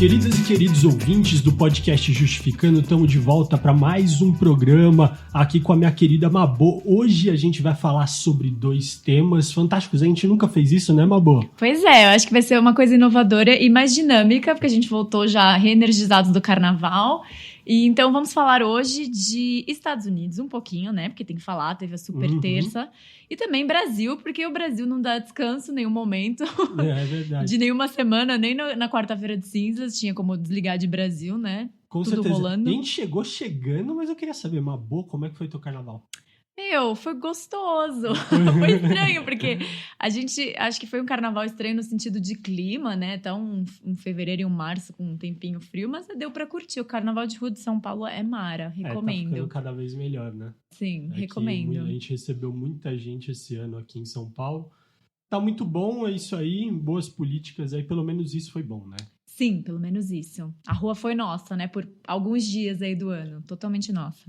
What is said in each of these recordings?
Queridas e queridos ouvintes do podcast Justificando, estamos de volta para mais um programa aqui com a minha querida Mabô. Hoje a gente vai falar sobre 2 temas fantásticos. A gente nunca fez isso, né, Mabô? Pois é, eu acho que vai ser uma coisa inovadora e mais dinâmica, porque a gente voltou já reenergizados do carnaval. E então vamos falar hoje de Estados Unidos um pouquinho, né? Porque tem que falar, teve a super terça. E também Brasil, porque o Brasil não dá descanso em nenhum momento. É verdade. De nenhuma semana, nem na quarta-feira de cinzas, tinha como desligar de Brasil, né? Com Tudo certeza. rolando. A gente chegou chegando, mas eu queria saber, Mabô, como é que foi teu carnaval? Foi gostoso. Foi estranho, porque a gente, acho que foi um carnaval estranho no sentido de clima, né? Tá um fevereiro e um março com um tempinho frio, mas deu pra curtir. O carnaval de rua de São Paulo é mara, recomendo. Tá ficando cada vez melhor, né? Sim, recomendo. A gente recebeu muita gente esse ano aqui em São Paulo. Tá muito bom, é isso aí, boas políticas aí, pelo menos isso foi bom, né? Sim, pelo menos isso. A rua foi nossa, né? Por alguns dias aí do ano, totalmente nossa.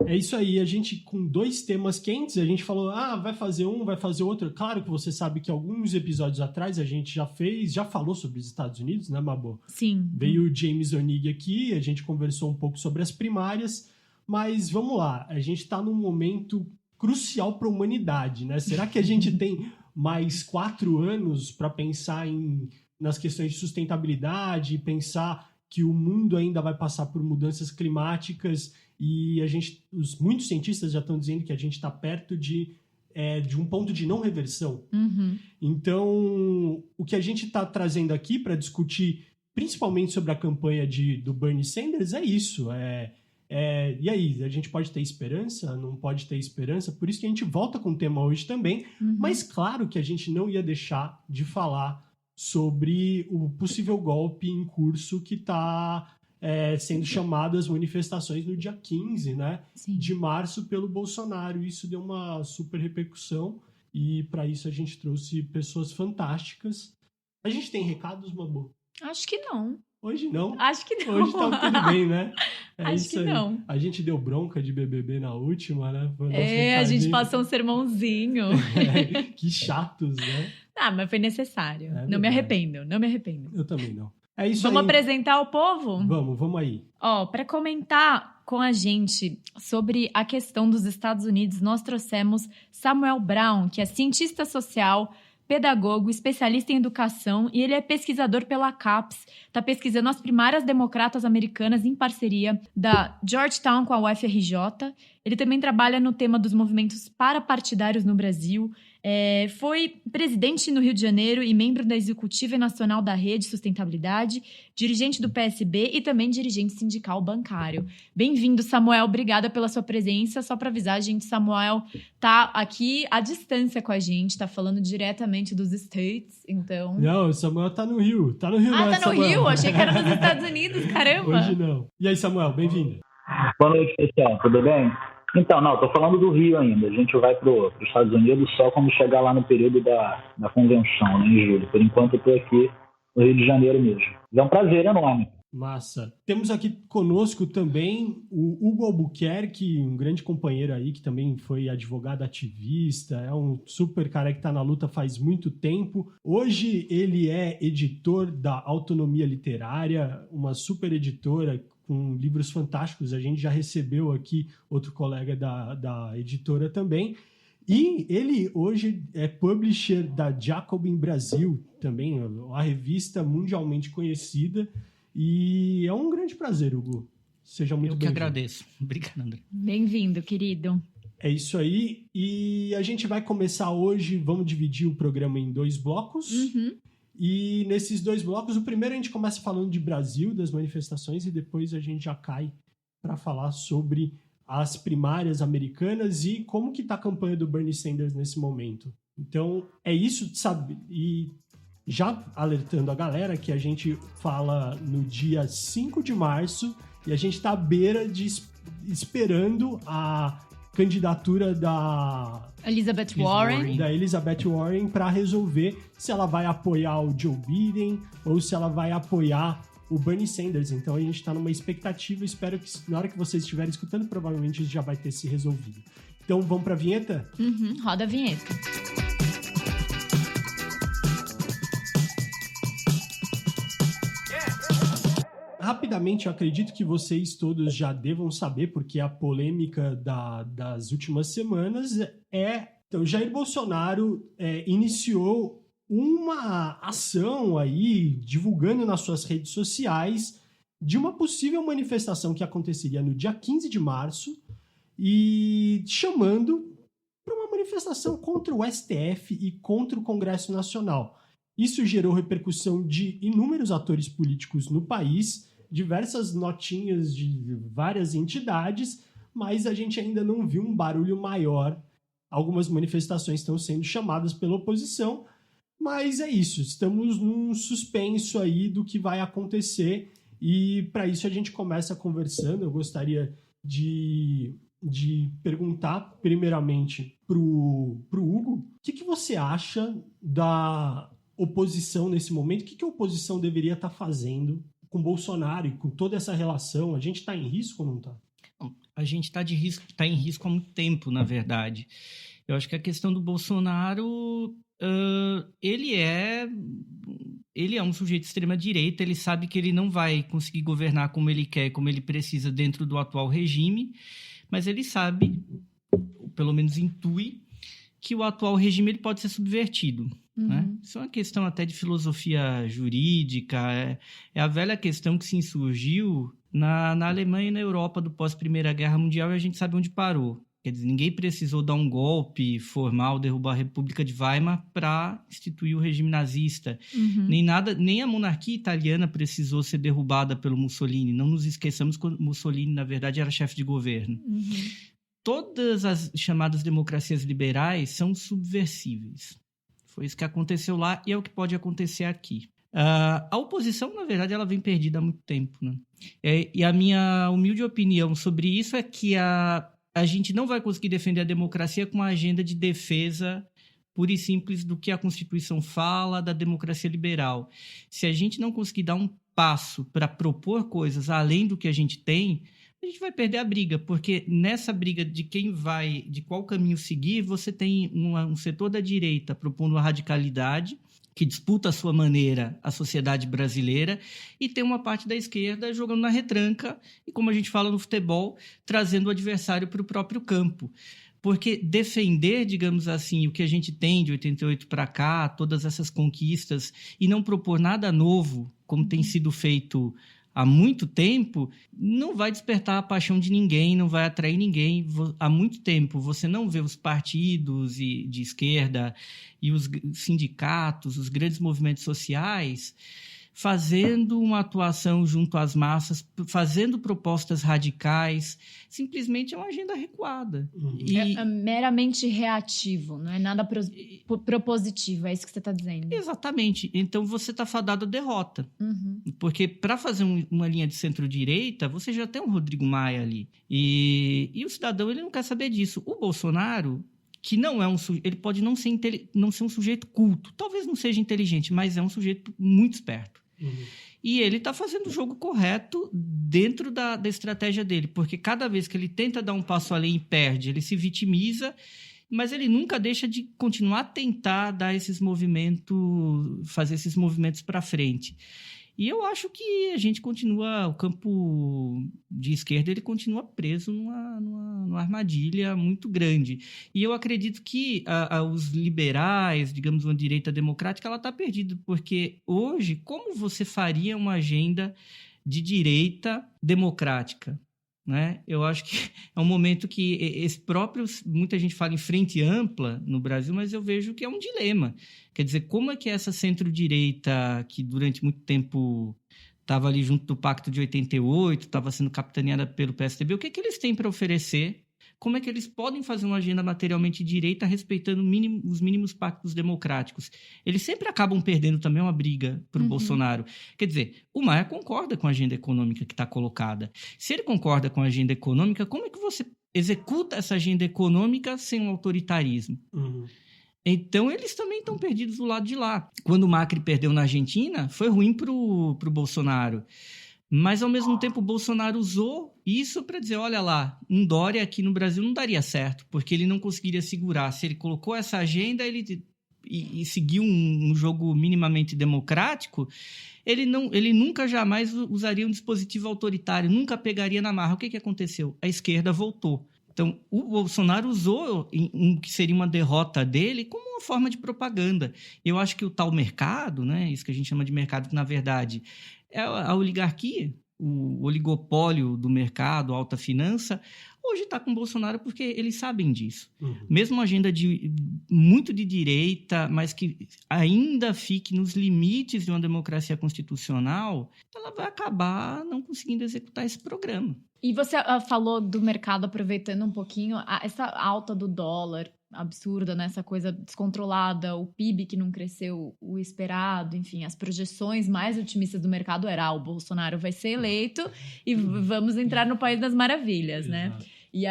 É isso aí, a gente com 2 temas quentes, a gente falou, vai fazer um, vai fazer outro. Claro que você sabe que alguns episódios atrás a gente já falou sobre os Estados Unidos, né, Mabô? Sim. Veio o James Onig aqui, a gente conversou um pouco sobre as primárias, mas vamos lá, a gente tá num momento crucial para a humanidade, né? Será que a gente tem mais 4 anos para pensar nas questões de sustentabilidade, pensar que o mundo ainda vai passar por mudanças climáticas e muitos cientistas já estão dizendo que a gente está perto de um ponto de não reversão. Então, o que a gente está trazendo aqui para discutir, principalmente sobre a campanha do Bernie Sanders, é isso. E aí, a gente pode ter esperança? Não pode ter esperança? Por isso que a gente volta com o tema hoje também. Mas claro que a gente não ia deixar de falar sobre o possível golpe em curso que está sendo chamado às manifestações no dia 15, né, de março pelo Bolsonaro. Isso deu uma super repercussão e para isso a gente trouxe pessoas fantásticas. A gente tem recados, Mabô? Acho que não. Hoje não? Acho que não. Hoje tá tudo bem, né? Acho que não. A gente deu bronca de BBB na última, né? A gente passou um sermãozinho. Que chatos, né? Mas foi necessário. Não me arrependo. Eu também não. É isso Vamos aí. apresentar o povo? Vamos aí. Para comentar com a gente sobre a questão dos Estados Unidos, nós trouxemos Samuel Brown, que é cientista social, pedagogo, especialista em educação, e ele é pesquisador pela CAPES, está pesquisando as primárias democratas americanas em parceria da Georgetown com a UFRJ. Ele também trabalha no tema dos movimentos parapartidários no Brasil, foi presidente no Rio de Janeiro e membro da Executiva Nacional da Rede Sustentabilidade, dirigente do PSB e também dirigente sindical bancário. Bem-vindo, Samuel. Obrigada pela sua presença. Só para avisar, gente, Samuel tá aqui à distância com a gente, tá falando diretamente dos States, então... Não, o Samuel tá no Rio. Tá no Rio, né, tá no Samuel? Rio? Achei que era nos Estados Unidos, caramba. Hoje não. E aí, Samuel, bem-vindo. Boa noite, pessoal. Tudo bem? Então, tô falando do Rio ainda. A gente vai para os Estados Unidos só quando chegar lá no período da convenção, né, em julho. Por enquanto, eu estou aqui no Rio de Janeiro mesmo. É um prazer enorme. Massa. Temos aqui conosco também o Hugo Albuquerque, um grande companheiro aí, que também foi advogado ativista, é um super cara que está na luta faz muito tempo. Hoje ele é editor da Autonomia Literária, uma super editora com livros fantásticos. A gente já recebeu aqui outro colega da editora também. E ele hoje é publisher da Jacobin Brasil, também a revista mundialmente conhecida. E é um grande prazer, Hugo. Seja muito bem-vindo. Eu que agradeço. Obrigado, André. Bem-vindo, querido. É isso aí. E a gente vai começar hoje, vamos dividir o programa em 2 blocos. E nesses 2 blocos, o primeiro a gente começa falando de Brasil, das manifestações, e depois a gente já cai para falar sobre as primárias americanas e como que está a campanha do Bernie Sanders nesse momento. Então, é isso, sabe? E já alertando a galera que a gente fala no dia 5 de março e a gente está à beira de esperando a candidatura da Elizabeth Warren para resolver se ela vai apoiar o Joe Biden ou se ela vai apoiar o Bernie Sanders. Então a gente está numa expectativa, espero que na hora que vocês estiverem escutando, provavelmente isso já vai ter se resolvido. Então vamos para a vinheta? Roda a vinheta. rapidamente, eu acredito que vocês todos já devam saber, porque a polêmica das últimas semanas então, Jair Bolsonaro iniciou uma ação aí, divulgando nas suas redes sociais, de uma possível manifestação que aconteceria no dia 15 de março e chamando para uma manifestação contra o STF e contra o Congresso Nacional. Isso gerou repercussão de inúmeros atores políticos no país, diversas notinhas de várias entidades, mas a gente ainda não viu um barulho maior. Algumas manifestações estão sendo chamadas pela oposição, mas é isso, estamos num suspenso aí do que vai acontecer e para isso a gente começa conversando. Eu gostaria de perguntar primeiramente para o Hugo, o que você acha da oposição nesse momento? O que a oposição deveria estar fazendo com Bolsonaro e com toda essa relação? A gente está em risco ou não está? A gente está em risco há muito tempo, na verdade. Eu acho que a questão do Bolsonaro, ele é um sujeito de extrema-direita, ele sabe que ele não vai conseguir governar como ele quer, como ele precisa dentro do atual regime, mas ele sabe, ou pelo menos intui, que o atual regime ele pode ser subvertido. Né? Isso é uma questão até de filosofia jurídica, é a velha questão que se insurgiu na Alemanha e na Europa do pós-Primeira Guerra Mundial, e a gente sabe onde parou. Quer dizer, ninguém precisou dar um golpe formal, derrubar a República de Weimar para instituir o regime nazista. Nem a monarquia italiana precisou ser derrubada pelo Mussolini. Não nos esqueçamos que Mussolini, na verdade, era chefe de governo. Todas as chamadas democracias liberais são subversíveis. Foi isso que aconteceu lá e é o que pode acontecer aqui. A oposição, na verdade, ela vem perdida há muito tempo. Né? E a minha humilde opinião sobre isso é que a gente não vai conseguir defender a democracia com uma agenda de defesa pura e simples do que a Constituição fala da democracia liberal. Se a gente não conseguir dar um passo para propor coisas além do que a gente tem, a gente vai perder a briga, porque nessa briga de de qual caminho seguir, você tem um setor da direita propondo uma radicalidade que disputa à sua maneira a sociedade brasileira, e tem uma parte da esquerda jogando na retranca e, como a gente fala no futebol, trazendo o adversário para o próprio campo. Porque defender, digamos assim, o que a gente tem de 88 para cá, todas essas conquistas, e não propor nada novo, como tem sido feito há muito tempo, não vai despertar a paixão de ninguém, não vai atrair ninguém. Há muito tempo você não vê os partidos de esquerda e os sindicatos, os grandes movimentos sociais, fazendo uma atuação junto às massas, fazendo propostas radicais. Simplesmente é uma agenda recuada. É meramente reativo, não é nada propositivo, é isso que você está dizendo. Exatamente. Então você está fadado à derrota. Porque para fazer uma linha de centro-direita, você já tem um Rodrigo Maia ali. E o cidadão ele não quer saber disso. O Bolsonaro, que não é ele pode não ser um sujeito culto, talvez não seja inteligente, mas é um sujeito muito esperto. E ele está fazendo o jogo correto dentro da estratégia dele, porque cada vez que ele tenta dar um passo além e perde, ele se vitimiza, mas ele nunca deixa de continuar a tentar dar fazer esses movimentos para frente. E eu acho que a gente o campo de esquerda ele continua preso numa armadilha muito grande. E eu acredito que os liberais, digamos, uma direita democrática, ela está perdida, porque hoje, como você faria uma agenda de direita democrática? Né? Eu acho que é um momento que muita gente fala em frente ampla no Brasil, mas eu vejo que é um dilema. Quer dizer, como é que essa centro-direita, que durante muito tempo estava ali junto do Pacto de 88, estava sendo capitaneada pelo PSDB, o que eles têm para oferecer? Como é que eles podem fazer uma agenda materialmente direita respeitando os mínimos pactos democráticos? Eles sempre acabam perdendo também uma briga para o Bolsonaro. Quer dizer, o Maia concorda com a agenda econômica que está colocada. Se ele concorda com a agenda econômica, como é que você executa essa agenda econômica sem um autoritarismo? Então, eles também estão perdidos do lado de lá. Quando o Macri perdeu na Argentina, foi ruim para o Bolsonaro. Mas, ao mesmo tempo, o Bolsonaro usou isso para dizer, olha lá, um Dória aqui no Brasil não daria certo, porque ele não conseguiria segurar. Se ele colocou essa agenda, ele e seguir um jogo minimamente democrático, ele nunca jamais usaria um dispositivo autoritário, nunca pegaria na marra. O que aconteceu? A esquerda voltou. Então, o Bolsonaro usou o que seria uma derrota dele como uma forma de propaganda. Eu acho que o tal mercado, né, isso que a gente chama de mercado, que na verdade é a oligarquia, o oligopólio do mercado, a alta finança, hoje está com o Bolsonaro porque eles sabem disso. Mesmo uma agenda muito de direita, mas que ainda fique nos limites de uma democracia constitucional, ela vai acabar não conseguindo executar esse programa. E você falou do mercado, aproveitando um pouquinho, essa alta do dólar absurda, né? Essa coisa descontrolada, o PIB que não cresceu o esperado, enfim, as projeções mais otimistas do mercado era o Bolsonaro vai ser eleito e vamos entrar no País das Maravilhas, né? E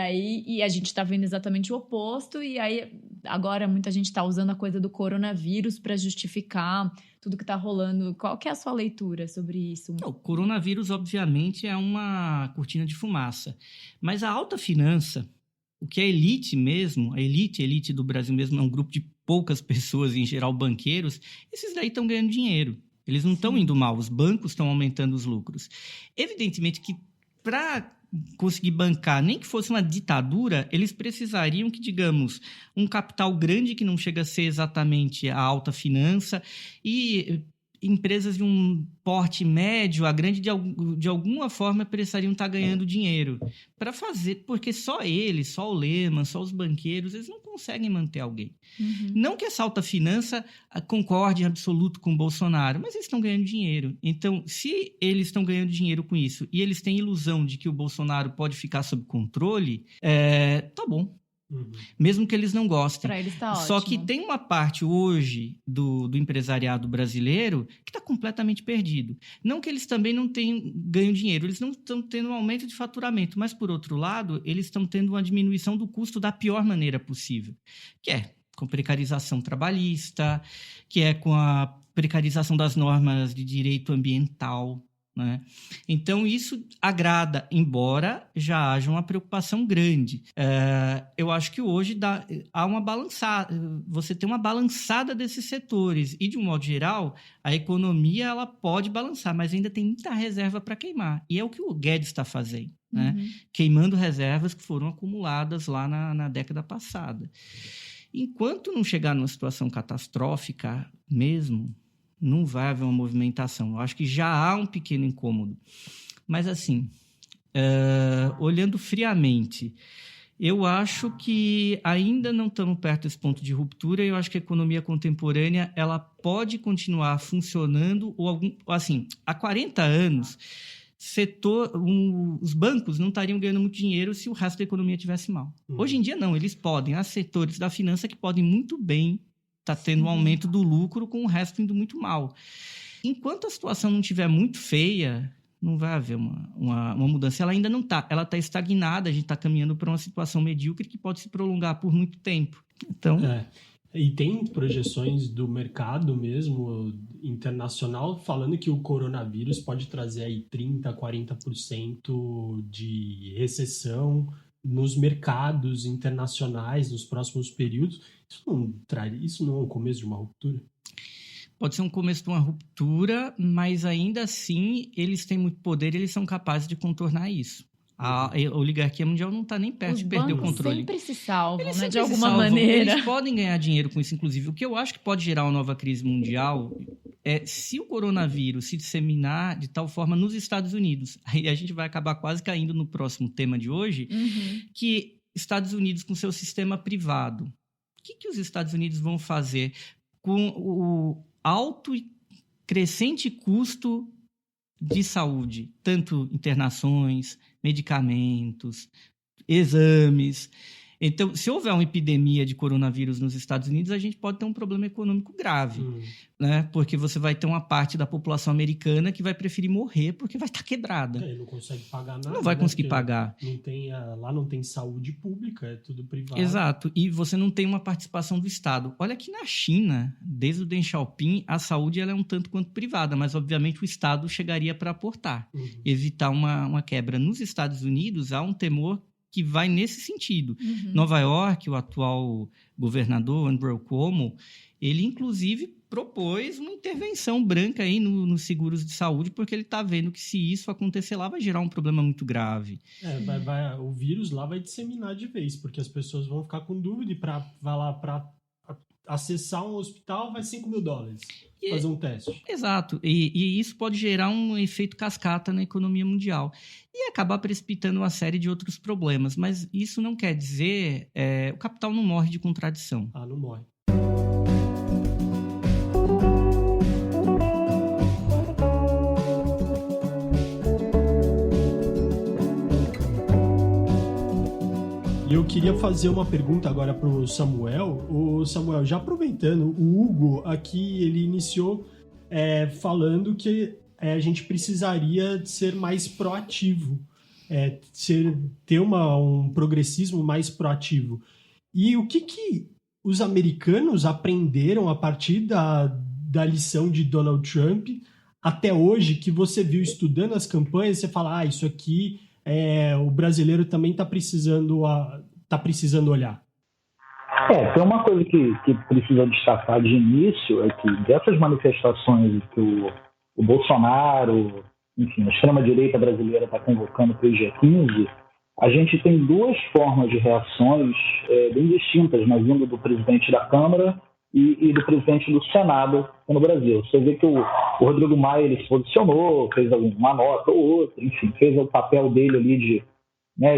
a gente está vendo exatamente o oposto, e aí agora muita gente está usando a coisa do coronavírus para justificar tudo que está rolando. Qual que é a sua leitura sobre isso? O coronavírus, obviamente, é uma cortina de fumaça, mas a alta finança, o que é elite mesmo, a elite do Brasil mesmo, é um grupo de poucas pessoas, em geral banqueiros, esses daí estão ganhando dinheiro. Eles não estão indo mal, os bancos estão aumentando os lucros. Evidentemente que para conseguir bancar, nem que fosse uma ditadura, eles precisariam que, digamos, um capital grande que não chega a ser exatamente a alta finança e empresas de um porte médio a grande, de alguma forma, precisariam estar ganhando dinheiro para fazer, porque só eles, só o Lehman, só os banqueiros, eles não conseguem manter alguém. Não que essa alta finança concorde em absoluto com o Bolsonaro, mas eles estão ganhando dinheiro. Então, se eles estão ganhando dinheiro com isso e eles têm ilusão de que o Bolsonaro pode ficar sob controle, tá bom. Mesmo que eles não gostem. Para eles tá ótimo. Só que tem uma parte hoje do empresariado brasileiro que está completamente perdido. Não que eles também não ganham dinheiro, eles não estão tendo um aumento de faturamento, mas, por outro lado, eles estão tendo uma diminuição do custo da pior maneira possível, que é com precarização trabalhista, que é com a precarização das normas de direito ambiental, né? Então, isso agrada, embora já haja uma preocupação grande. Eu acho que hoje há uma balançada, você tem uma balançada desses setores, e, de um modo geral, a economia ela pode balançar, mas ainda tem muita reserva para queimar, e é o que o Guedes está fazendo, né? Queimando reservas que foram acumuladas lá na década passada. Enquanto não chegar numa situação catastrófica mesmo, não vai haver uma movimentação. Eu acho que já há um pequeno incômodo. Mas, assim, olhando friamente, eu acho que ainda não estamos perto desse ponto de ruptura. Eu acho que a economia contemporânea ela pode continuar funcionando. Assim, há 40 anos, os bancos não estariam ganhando muito dinheiro se o resto da economia estivesse mal. Hoje em dia, não. Eles podem. Há setores da finança que podem muito bem está tendo um aumento do lucro com o resto indo muito mal. Enquanto a situação não estiver muito feia, não vai haver uma mudança. Ela ainda não está. Ela está estagnada. A gente está caminhando para uma situação medíocre que pode se prolongar por muito tempo. Então... E tem projeções do mercado mesmo, internacional, falando que o coronavírus pode trazer aí 30%, 40% de recessão nos mercados internacionais nos próximos períodos. Isso não é o começo de uma ruptura? Pode ser um começo de uma ruptura, mas ainda assim eles têm muito poder e eles são capazes de contornar isso. A oligarquia mundial não está nem perto de perder o controle. Sempre se salvam, eles né? sempre De alguma salvam. maneira. Eles podem ganhar dinheiro com isso, inclusive. O que eu acho que pode gerar uma nova crise mundial é se o coronavírus se disseminar de tal forma nos Estados Unidos. Aí a gente vai acabar quase caindo no próximo tema de hoje, que Estados Unidos com seu sistema privado. O que os Estados Unidos vão fazer com o alto e crescente custo de saúde, tanto internações, medicamentos, exames. Então, se houver uma epidemia de coronavírus nos Estados Unidos, a gente pode ter um problema econômico grave, né? Porque você vai ter uma parte da população americana que vai preferir morrer porque vai estar quebrada. Não consegue pagar nada. Não vai conseguir pagar. Lá não tem saúde pública, é tudo privado. Exato, e você não tem uma participação do Estado. Olha que na China, desde o Deng Xiaoping, a saúde ela é um tanto quanto privada, mas obviamente o Estado chegaria para aportar, evitar uma quebra. Nos Estados Unidos, há um temor que vai nesse sentido. Nova York, o atual governador, Andrew Cuomo, ele, inclusive, propôs uma intervenção branca aí nos seguros de saúde, porque ele está vendo que se isso acontecer lá, vai gerar um problema muito grave. O vírus lá vai disseminar de vez, porque as pessoas vão ficar com dúvida e para acessar um hospital vai $5 mil fazer um teste. Exato, e isso pode gerar um efeito cascata na economia mundial e acabar precipitando uma série de outros problemas, mas isso não quer dizer o capital não morre de contradição. Não morre. E eu queria fazer uma pergunta agora para o Samuel. O Samuel, já aproveitando, o Hugo aqui, ele iniciou falando que a gente precisaria ser mais proativo, ter um progressismo mais proativo. E o que os americanos aprenderam a partir da lição de Donald Trump até hoje, que você viu estudando as campanhas, você fala, isso aqui... o brasileiro também está precisando olhar. Tem uma coisa que precisa destacar de início, é que dessas manifestações que o Bolsonaro, enfim, a extrema-direita brasileira está convocando para o dia 15, a gente tem duas formas de reações bem distintas, né, vindo do presidente da Câmara e do presidente do Senado no Brasil. Você vê que o Rodrigo Maia ele se posicionou, fez uma nota ou outra, enfim, fez o papel dele ali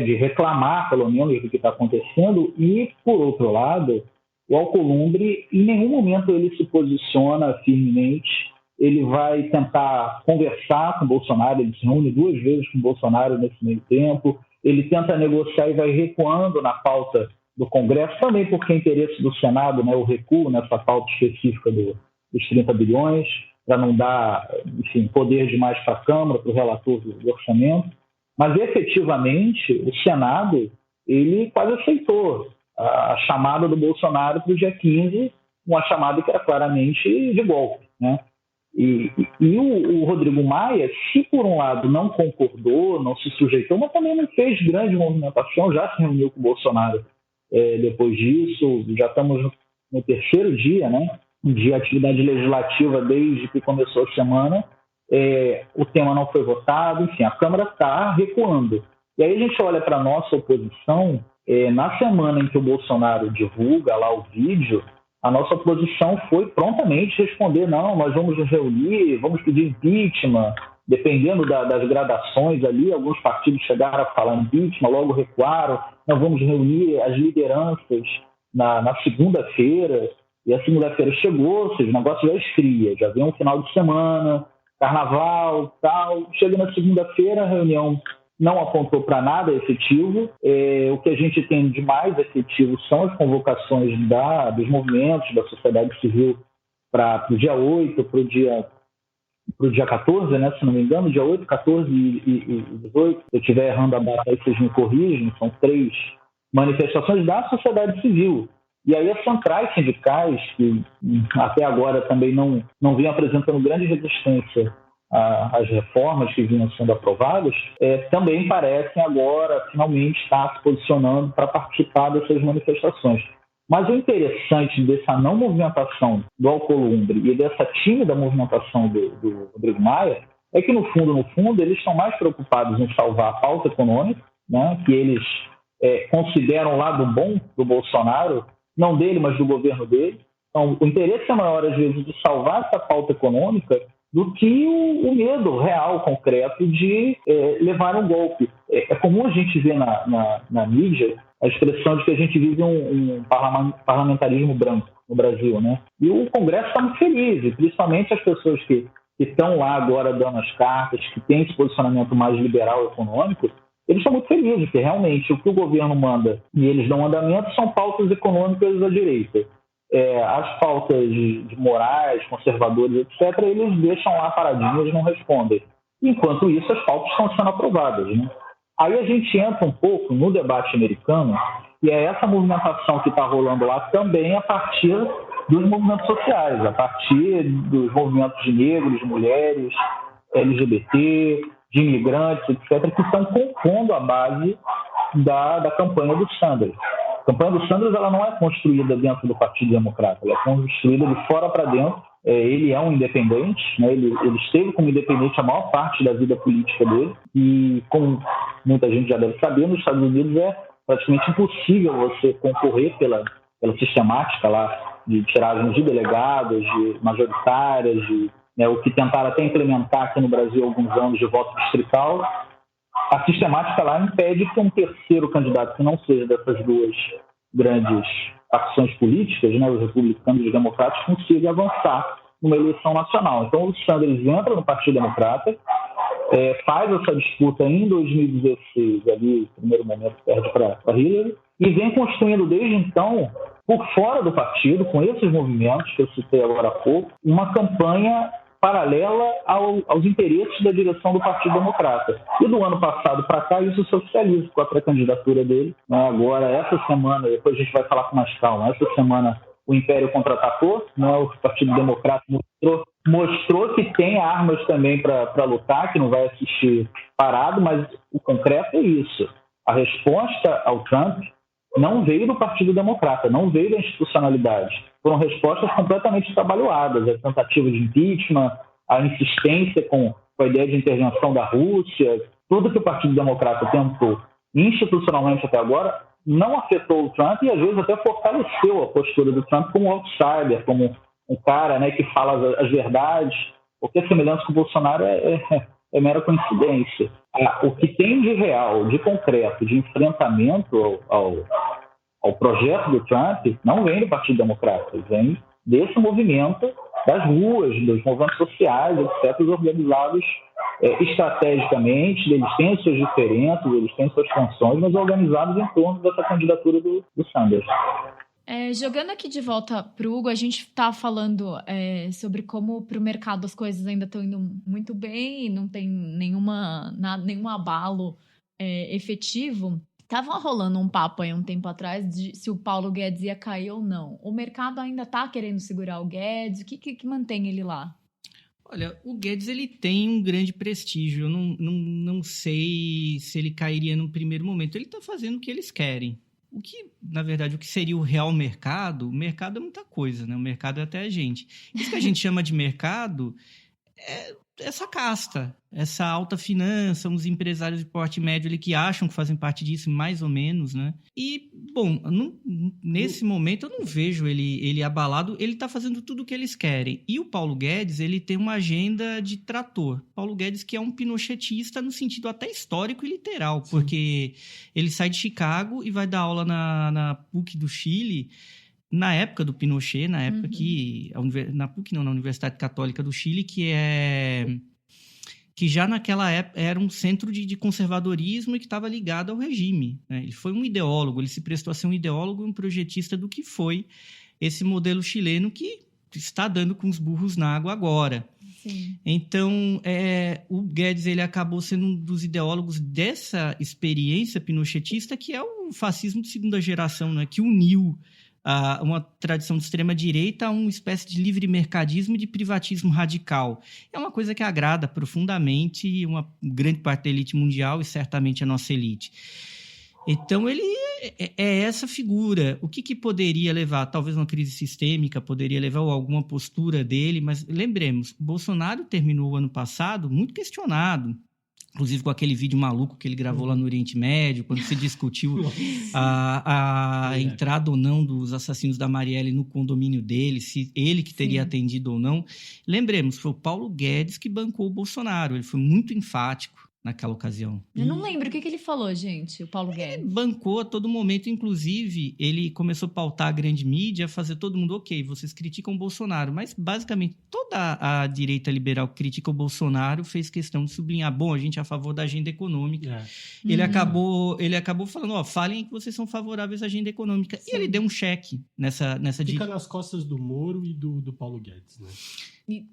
de reclamar, pelo menos, do que está acontecendo. E, por outro lado, o Alcolumbre, em nenhum momento ele se posiciona firmemente. Ele vai tentar conversar com o Bolsonaro, ele se reúne 2 vezes com o Bolsonaro nesse meio tempo. Ele tenta negociar e vai recuando na pauta do Congresso, também porque é interesse do Senado, né, o recuo nessa pauta específica dos 30 bilhões, para não dar, enfim, poder demais para a Câmara, para o relator do orçamento. Mas, efetivamente, o Senado ele quase aceitou a chamada do Bolsonaro para o dia 15, uma chamada que era claramente de golpe, né? E o Rodrigo Maia, se por um lado não concordou, não se sujeitou, mas também não fez grande movimentação, já se reuniu com o Bolsonaro depois disso, já estamos no 3º dia, né, de atividade legislativa desde que começou a semana, o tema não foi votado, enfim, a Câmara está recuando. E aí a gente olha para a nossa oposição, na semana em que o Bolsonaro divulga lá o vídeo, a nossa oposição foi prontamente responder, não, nós vamos nos reunir, vamos pedir impeachment, dependendo das gradações ali, alguns partidos chegaram a falar impeachment, logo recuaram, nós vamos reunir as lideranças na segunda-feira, e a segunda-feira chegou, ou seja, o negócio já esfria, já vem um final de semana, carnaval, tal, chega na segunda-feira, a reunião não apontou para nada efetivo. O que a gente tem de mais efetivo são as convocações dos movimentos da sociedade civil para o dia 8, para o dia 14, né, se não me engano, dia 8, 14 e 18. Se eu estiver errando a data aí, vocês me corrigem, são 3 manifestações da sociedade civil. E aí as centrais sindicais, que até agora também não vinham apresentando grande resistência às reformas que vinham sendo aprovadas, também parecem agora finalmente estar se posicionando para participar dessas manifestações. Mas o interessante dessa não movimentação do Alcolumbre e dessa tímida movimentação do Rodrigo Maia é que, no fundo, eles estão mais preocupados em salvar a pauta econômica, né, que eles consideram o lado bom do Bolsonaro, não dele, mas do governo dele. Então, o interesse é maior, às vezes, de salvar essa pauta econômica do que o medo real, concreto, de levar um golpe. É comum a gente ver na mídia a expressão de que a gente vive um parlamentarismo branco no Brasil, né? E o Congresso está muito feliz, e principalmente as pessoas que estão lá agora dando as cartas, que têm esse posicionamento mais liberal econômico, eles estão muito felizes, porque realmente o que o governo manda e eles dão andamento são pautas econômicas da direita. As pautas de morais, conservadores, etc., eles deixam lá paradinhas e não respondem. Enquanto isso, as pautas estão sendo aprovadas, né? Aí a gente entra um pouco no debate americano, e é essa movimentação que está rolando lá também a partir dos movimentos sociais, a partir dos movimentos de negros, de mulheres, LGBT, de imigrantes, etc., que estão compondo a base da campanha do Sanders. A campanha do Sanders ela não é construída dentro do Partido Democrata, ela é construída de fora para dentro. Ele é um independente, né? Ele esteve como independente a maior parte da vida política dele, e como muita gente já deve saber, nos Estados Unidos é praticamente impossível você concorrer pela sistemática lá de tiragem de delegados, de majoritárias, né, o que tentaram até implementar aqui no Brasil há alguns anos de voto distrital. A sistemática lá impede que um terceiro candidato que não seja dessas duas grandes facções políticas, né, os republicanos e os democratas, consiga avançar numa eleição nacional. Então o Sanders entra no Partido Democrata, faz essa disputa em 2016, ali, no primeiro momento perde para Hillary, e vem construindo desde então, por fora do partido, com esses movimentos que eu citei agora há pouco, uma campanha paralela aos interesses da direção do Partido Democrata. E do ano passado para cá, isso se oficializa com a pré-candidatura dele. Agora, essa semana, depois a gente vai falar com mais calma, essa semana o Império contra-atacou, né? O Partido Democrata mostrou que tem armas também para lutar, que não vai assistir parado, mas o concreto é isso. A resposta ao Trump não veio do Partido Democrata, não veio da institucionalidade. Foram respostas completamente trabalhadas, a tentativa de impeachment, a insistência com a ideia de intervenção da Rússia, tudo que o Partido Democrata tentou institucionalmente até agora não afetou o Trump e às vezes até fortaleceu a postura do Trump como outsider, como um cara, né, que fala as verdades, porque a semelhança com o Bolsonaro é mera coincidência. O que tem de real, de concreto, de enfrentamento ao projeto do Trump não vem do Partido Democrata, vem desse movimento das ruas, dos movimentos sociais, etc., organizados estrategicamente, eles têm suas diferenças, eles têm suas funções, mas organizados em torno dessa candidatura do Sanders. Jogando aqui de volta para o Hugo, a gente está falando sobre como para o mercado as coisas ainda estão indo muito bem, não tem nenhum abalo efetivo. Estava rolando um papo aí um tempo atrás de se o Paulo Guedes ia cair ou não. O mercado ainda está querendo segurar o Guedes? O que mantém ele lá? Olha, o Guedes ele tem um grande prestígio. Eu não sei se ele cairia no primeiro momento. Ele está fazendo o que eles querem. O que, na verdade, o que seria o real mercado? O mercado é muita coisa, né? O mercado é até a gente. Isso que a gente chama de mercado é essa casta, essa alta finança, uns empresários de porte médio ali que acham que fazem parte disso, mais ou menos, né? E, bom, nesse momento eu não vejo ele abalado, ele está fazendo tudo o que eles querem. E o Paulo Guedes, ele tem uma agenda de trator. Paulo Guedes que é um pinochetista no sentido até histórico e literal, porque ele sai de Chicago e vai dar aula na PUC do Chile, na época do Pinochet, na época que... Na PUC não, na Universidade Católica do Chile, que já naquela época era um centro de conservadorismo e que estava ligado ao regime, né? Ele foi um ideólogo, ele se prestou a ser um ideólogo e um projetista do que foi esse modelo chileno que está dando com os burros na água agora. Sim. Então, o Guedes ele acabou sendo um dos ideólogos dessa experiência pinochetista, que é o fascismo de segunda geração, né? Que uniu uma tradição de extrema-direita a uma espécie de livre mercadismo e de privatismo radical. É uma coisa que agrada profundamente uma grande parte da elite mundial e certamente a nossa elite. Então, ele é essa figura. O que poderia levar? Talvez uma crise sistêmica, poderia levar a alguma postura dele, mas lembremos, Bolsonaro terminou o ano passado muito questionado, inclusive com aquele vídeo maluco que ele gravou lá no Oriente Médio, quando se discutiu a entrada ou não dos assassinos da Marielle no condomínio dele, se ele que teria atendido ou não. Lembremos, foi o Paulo Guedes que bancou o Bolsonaro, ele foi muito enfático naquela ocasião. Eu não lembro o que ele falou, gente, o Paulo Guedes. Ele bancou a todo momento, inclusive, ele começou a pautar a grande mídia, fazer todo mundo, ok, vocês criticam o Bolsonaro, mas basicamente toda a direita liberal que critica o Bolsonaro fez questão de sublinhar, bom, a gente é a favor da agenda econômica. Ele acabou falando, falem que vocês são favoráveis à agenda econômica. Sim. E ele deu um cheque nessa Fica nas costas do Moro e do Paulo Guedes, né?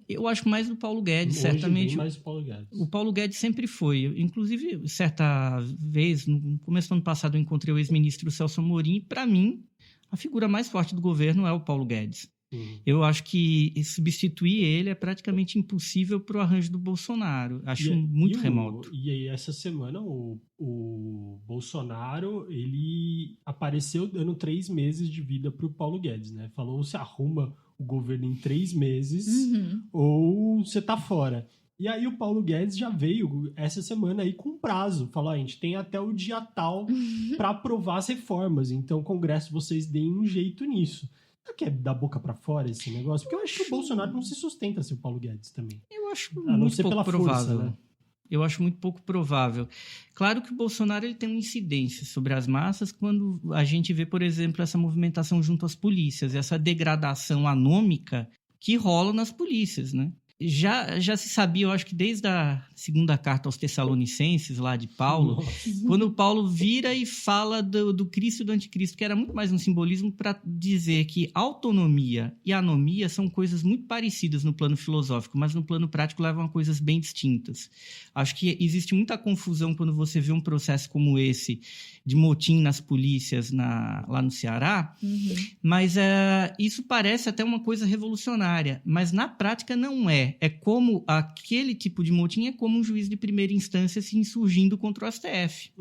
Eu acho mais do Paulo Guedes, hoje certamente. Mais do Paulo Guedes. O Paulo Guedes sempre foi. Inclusive, certa vez, no começo do ano passado, eu encontrei o ex-ministro Celso Amorim e, para mim, a figura mais forte do governo é o Paulo Guedes. Eu acho que substituir ele é praticamente impossível para o arranjo do Bolsonaro. Acho muito remoto. E aí, essa semana, o Bolsonaro, ele apareceu dando 3 meses de vida para o Paulo Guedes, né? Falou, se arruma o governo em 3 meses ou você tá fora. E aí o Paulo Guedes já veio essa semana aí com prazo. Falou, a gente tem até o dia tal para aprovar as reformas. Então, Congresso, vocês deem um jeito nisso. Não quer dar boca para fora esse negócio? Porque eu acho que o Bolsonaro não se sustenta sem o Paulo Guedes também. Eu acho muito pouco provável. Força, né? Eu acho muito pouco provável. Claro que o Bolsonaro ele tem uma incidência sobre as massas quando a gente vê, por exemplo, essa movimentação junto às polícias, essa degradação anômica que rola nas polícias, né? Já se sabia, eu acho que desde a segunda carta aos Tessalonicenses, lá de Paulo, quando o Paulo vira e fala do Cristo e do Anticristo, que era muito mais um simbolismo para dizer que autonomia e anomia são coisas muito parecidas no plano filosófico, mas no plano prático levam a coisas bem distintas. Acho que existe muita confusão quando você vê um processo como esse, de motim nas polícias lá no Ceará, mas isso parece até uma coisa revolucionária, mas na prática não é. É como aquele tipo de motim é como um juiz de primeira instância se insurgindo contra o STF.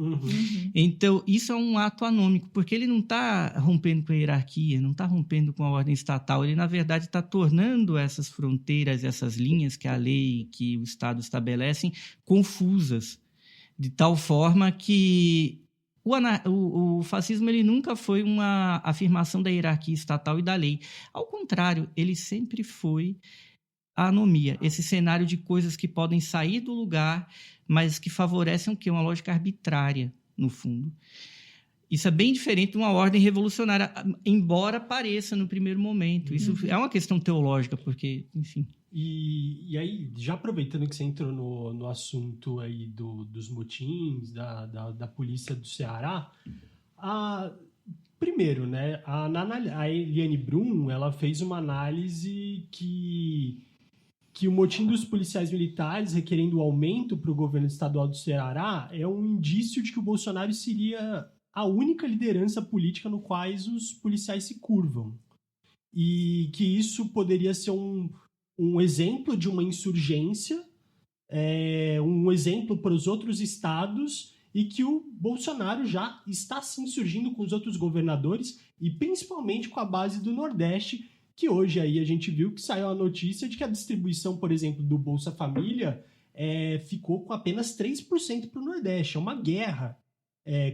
Então, isso é um ato anômico, porque ele não está rompendo com a hierarquia, não está rompendo com a ordem estatal, ele, na verdade, está tornando essas fronteiras, essas linhas que a lei, que o Estado estabelecem, confusas, de tal forma que o fascismo ele nunca foi uma afirmação da hierarquia estatal e da lei. Ao contrário, ele sempre foi a anomia, esse cenário de coisas que podem sair do lugar, mas que favorecem o quê? Uma lógica arbitrária, no fundo. Isso é bem diferente de uma ordem revolucionária, embora pareça no primeiro momento. Isso é uma questão teológica, porque, enfim... E aí, já aproveitando que você entrou no assunto aí dos motins, da polícia do Ceará, primeiro, né, a Eliane Brum, ela fez uma análise que o motim dos policiais militares requerendo o aumento para o governo estadual do Ceará é um indício de que o Bolsonaro seria a única liderança política no qual os policiais se curvam. E que isso poderia ser um exemplo de uma insurgência, um exemplo para os outros estados, e que o Bolsonaro já está se insurgindo com os outros governadores, e principalmente com a base do Nordeste, que hoje aí a gente viu que saiu a notícia de que a distribuição, por exemplo, do Bolsa Família ficou com apenas 3% para o Nordeste. É uma guerra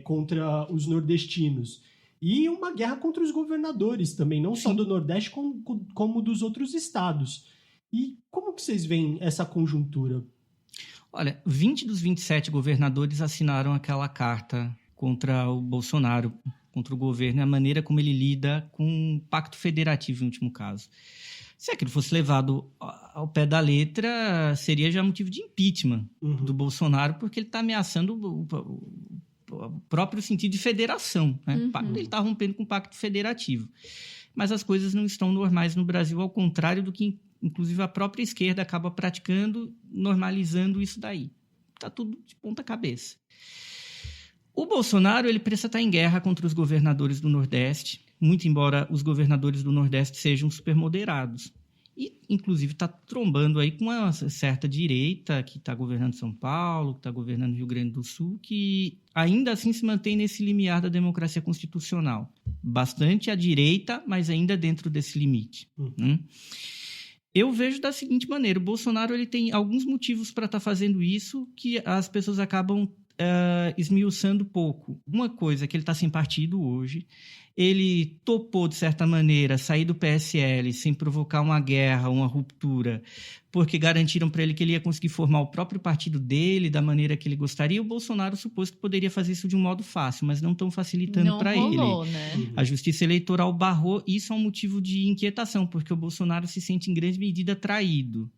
contra os nordestinos. E uma guerra contra os governadores também, não só do Nordeste, como dos outros estados. E como que vocês veem essa conjuntura? Olha, 20 dos 27 governadores assinaram aquela carta contra o Bolsonaro, contra o governo, e a maneira como ele lida com o pacto federativo, no último caso. Se aquilo fosse levado ao pé da letra, seria já motivo de impeachment do Bolsonaro, porque ele está ameaçando o próprio sentido de federação. Né? Ele está rompendo com o pacto federativo. Mas as coisas não estão normais no Brasil, ao contrário do que, inclusive, a própria esquerda acaba praticando, normalizando isso daí. Está tudo de ponta cabeça. O Bolsonaro ele precisa estar em guerra contra os governadores do Nordeste, muito embora os governadores do Nordeste sejam super moderados. E, inclusive, está trombando aí com uma certa direita que está governando São Paulo, que está governando Rio Grande do Sul, que ainda assim se mantém nesse limiar da democracia constitucional. Bastante à direita, mas ainda dentro desse limite. Eu vejo da seguinte maneira, o Bolsonaro ele tem alguns motivos para estar fazendo isso que as pessoas acabam esmiuçando pouco. Uma coisa é que ele está sem partido hoje, ele topou, de certa maneira, sair do PSL sem provocar uma guerra, uma ruptura, porque garantiram para ele que ele ia conseguir formar o próprio partido dele da maneira que ele gostaria. O Bolsonaro supôs que poderia fazer isso de um modo fácil, mas não estão facilitando para ele. Né? A Justiça Eleitoral barrou, e isso é um motivo de inquietação, porque o Bolsonaro se sente em grande medida traído.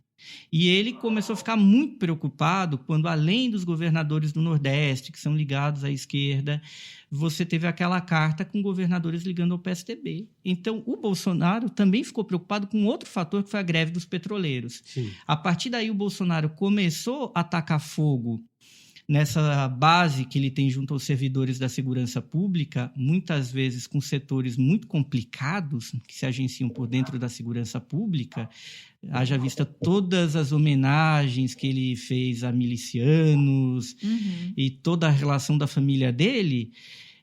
E ele começou a ficar muito preocupado quando, além dos governadores do Nordeste, que são ligados à esquerda, você teve aquela carta com governadores ligando ao PSDB. Então, o Bolsonaro também ficou preocupado com outro fator, que foi a greve dos petroleiros. Sim. A partir daí, o Bolsonaro começou a tacar fogo nessa base que ele tem junto aos servidores da segurança pública, muitas vezes com setores muito complicados que se agenciam por dentro da segurança pública, haja vista todas as homenagens que ele fez a milicianos e toda a relação da família dele.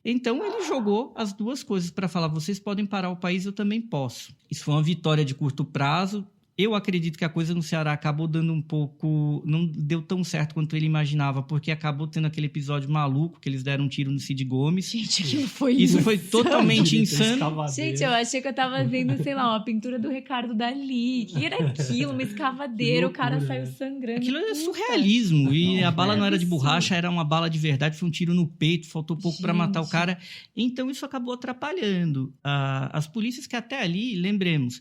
Então, ele jogou as duas coisas para falar, vocês podem parar o país, eu também posso. Isso foi uma vitória de curto prazo. Eu acredito que a coisa no Ceará acabou dando um pouco... Não deu tão certo quanto ele imaginava, porque acabou tendo aquele episódio maluco, que eles deram um tiro no Cid Gomes. Gente, aquilo foi Isso foi totalmente insano. Gente, eu achei que eu tava vendo, sei lá, uma pintura do Ricardo Dali. Que era aquilo? Uma escavadeira, o cara saiu sangrando. Aquilo é surrealismo. E a bala não era de borracha, era uma bala de verdade. Foi um tiro no peito, faltou pouco para matar o cara. Então, isso acabou atrapalhando. As polícias que até ali, lembremos...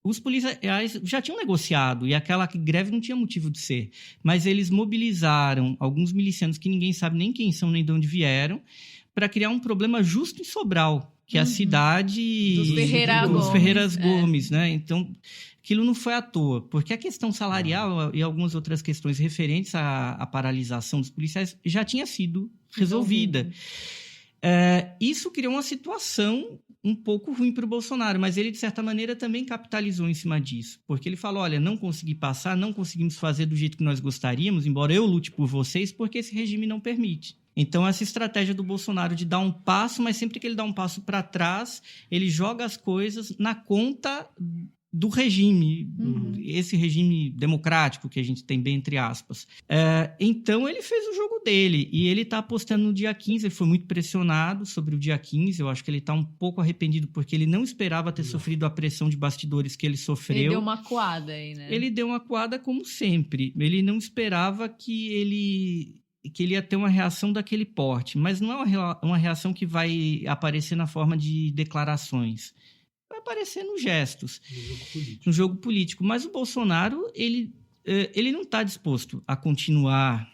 Os policiais já tinham negociado e aquela greve não tinha motivo de ser, mas eles mobilizaram alguns milicianos que ninguém sabe nem quem são nem de onde vieram para criar um problema justo em Sobral, que é a cidade dos Ferreiras Gomes, né? Então, aquilo não foi à toa, porque a questão salarial e algumas outras questões referentes à paralisação dos policiais já tinha sido resolvida. Isso criou uma situação um pouco ruim para o Bolsonaro, mas ele, de certa maneira, também capitalizou em cima disso, porque ele falou, olha, não consegui passar, não conseguimos fazer do jeito que nós gostaríamos, embora eu lute por vocês, porque esse regime não permite. Então, essa estratégia do Bolsonaro de dar um passo, mas sempre que ele dá um passo para trás, ele joga as coisas na conta do regime, esse regime democrático que a gente tem bem entre aspas. Então, ele fez o jogo dele e ele está apostando no dia 15, ele foi muito pressionado sobre o dia 15, eu acho que ele está um pouco arrependido porque ele não esperava ter sofrido a pressão de bastidores que ele sofreu. Ele deu uma coada aí, né? Ele deu uma coada como sempre, ele não esperava que ele ia ter uma reação daquele porte, mas não é uma reação que vai aparecer na forma de declarações. Vai aparecer nos gestos, no jogo político. Mas o Bolsonaro, ele não está disposto a continuar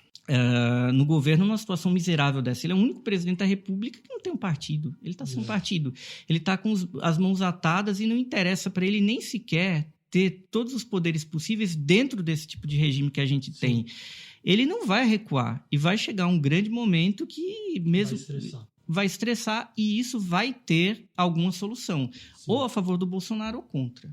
no governo numa situação miserável dessa. Ele é o único presidente da República que não tem um partido. Ele está sem um partido. Ele está com as mãos atadas e não interessa para ele nem sequer ter todos os poderes possíveis dentro desse tipo de regime que a gente tem. Ele não vai recuar. E vai chegar um grande momento que mesmo... vai estressar e isso vai ter alguma solução. Sim. Ou a favor do Bolsonaro ou contra.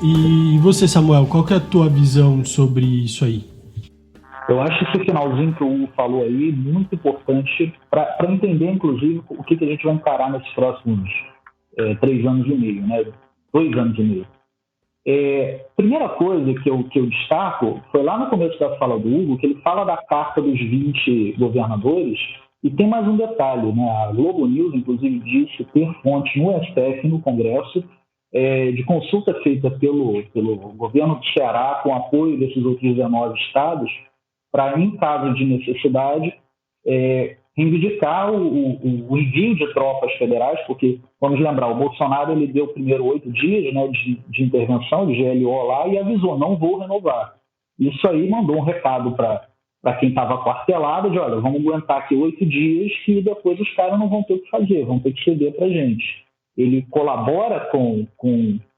E você, Samuel, qual que é a tua visão sobre isso aí? Eu acho esse finalzinho que o Hugo falou aí muito importante para entender, inclusive, o que a gente vai encarar nesses próximos 3 anos e meio, né? 2 anos e meio. Primeira coisa que eu destaco foi lá no começo da fala do Hugo, que ele fala da carta dos 20 governadores, e tem mais um detalhe, né? A Globo News, inclusive, disse ter fontes no STF e no Congresso de consulta feita pelo governo do Ceará com apoio desses outros 19 estados para, em caso de necessidade, reivindicar o envio de tropas federais, porque, vamos lembrar, o Bolsonaro ele deu primeiro 8 dias, né, de intervenção, de GLO lá, e avisou, não vou renovar. Isso aí mandou um recado para quem estava quartelado, de olha, vamos aguentar aqui 8 dias que depois os caras não vão ter o que fazer, vão ter que ceder para a gente. Ele colabora com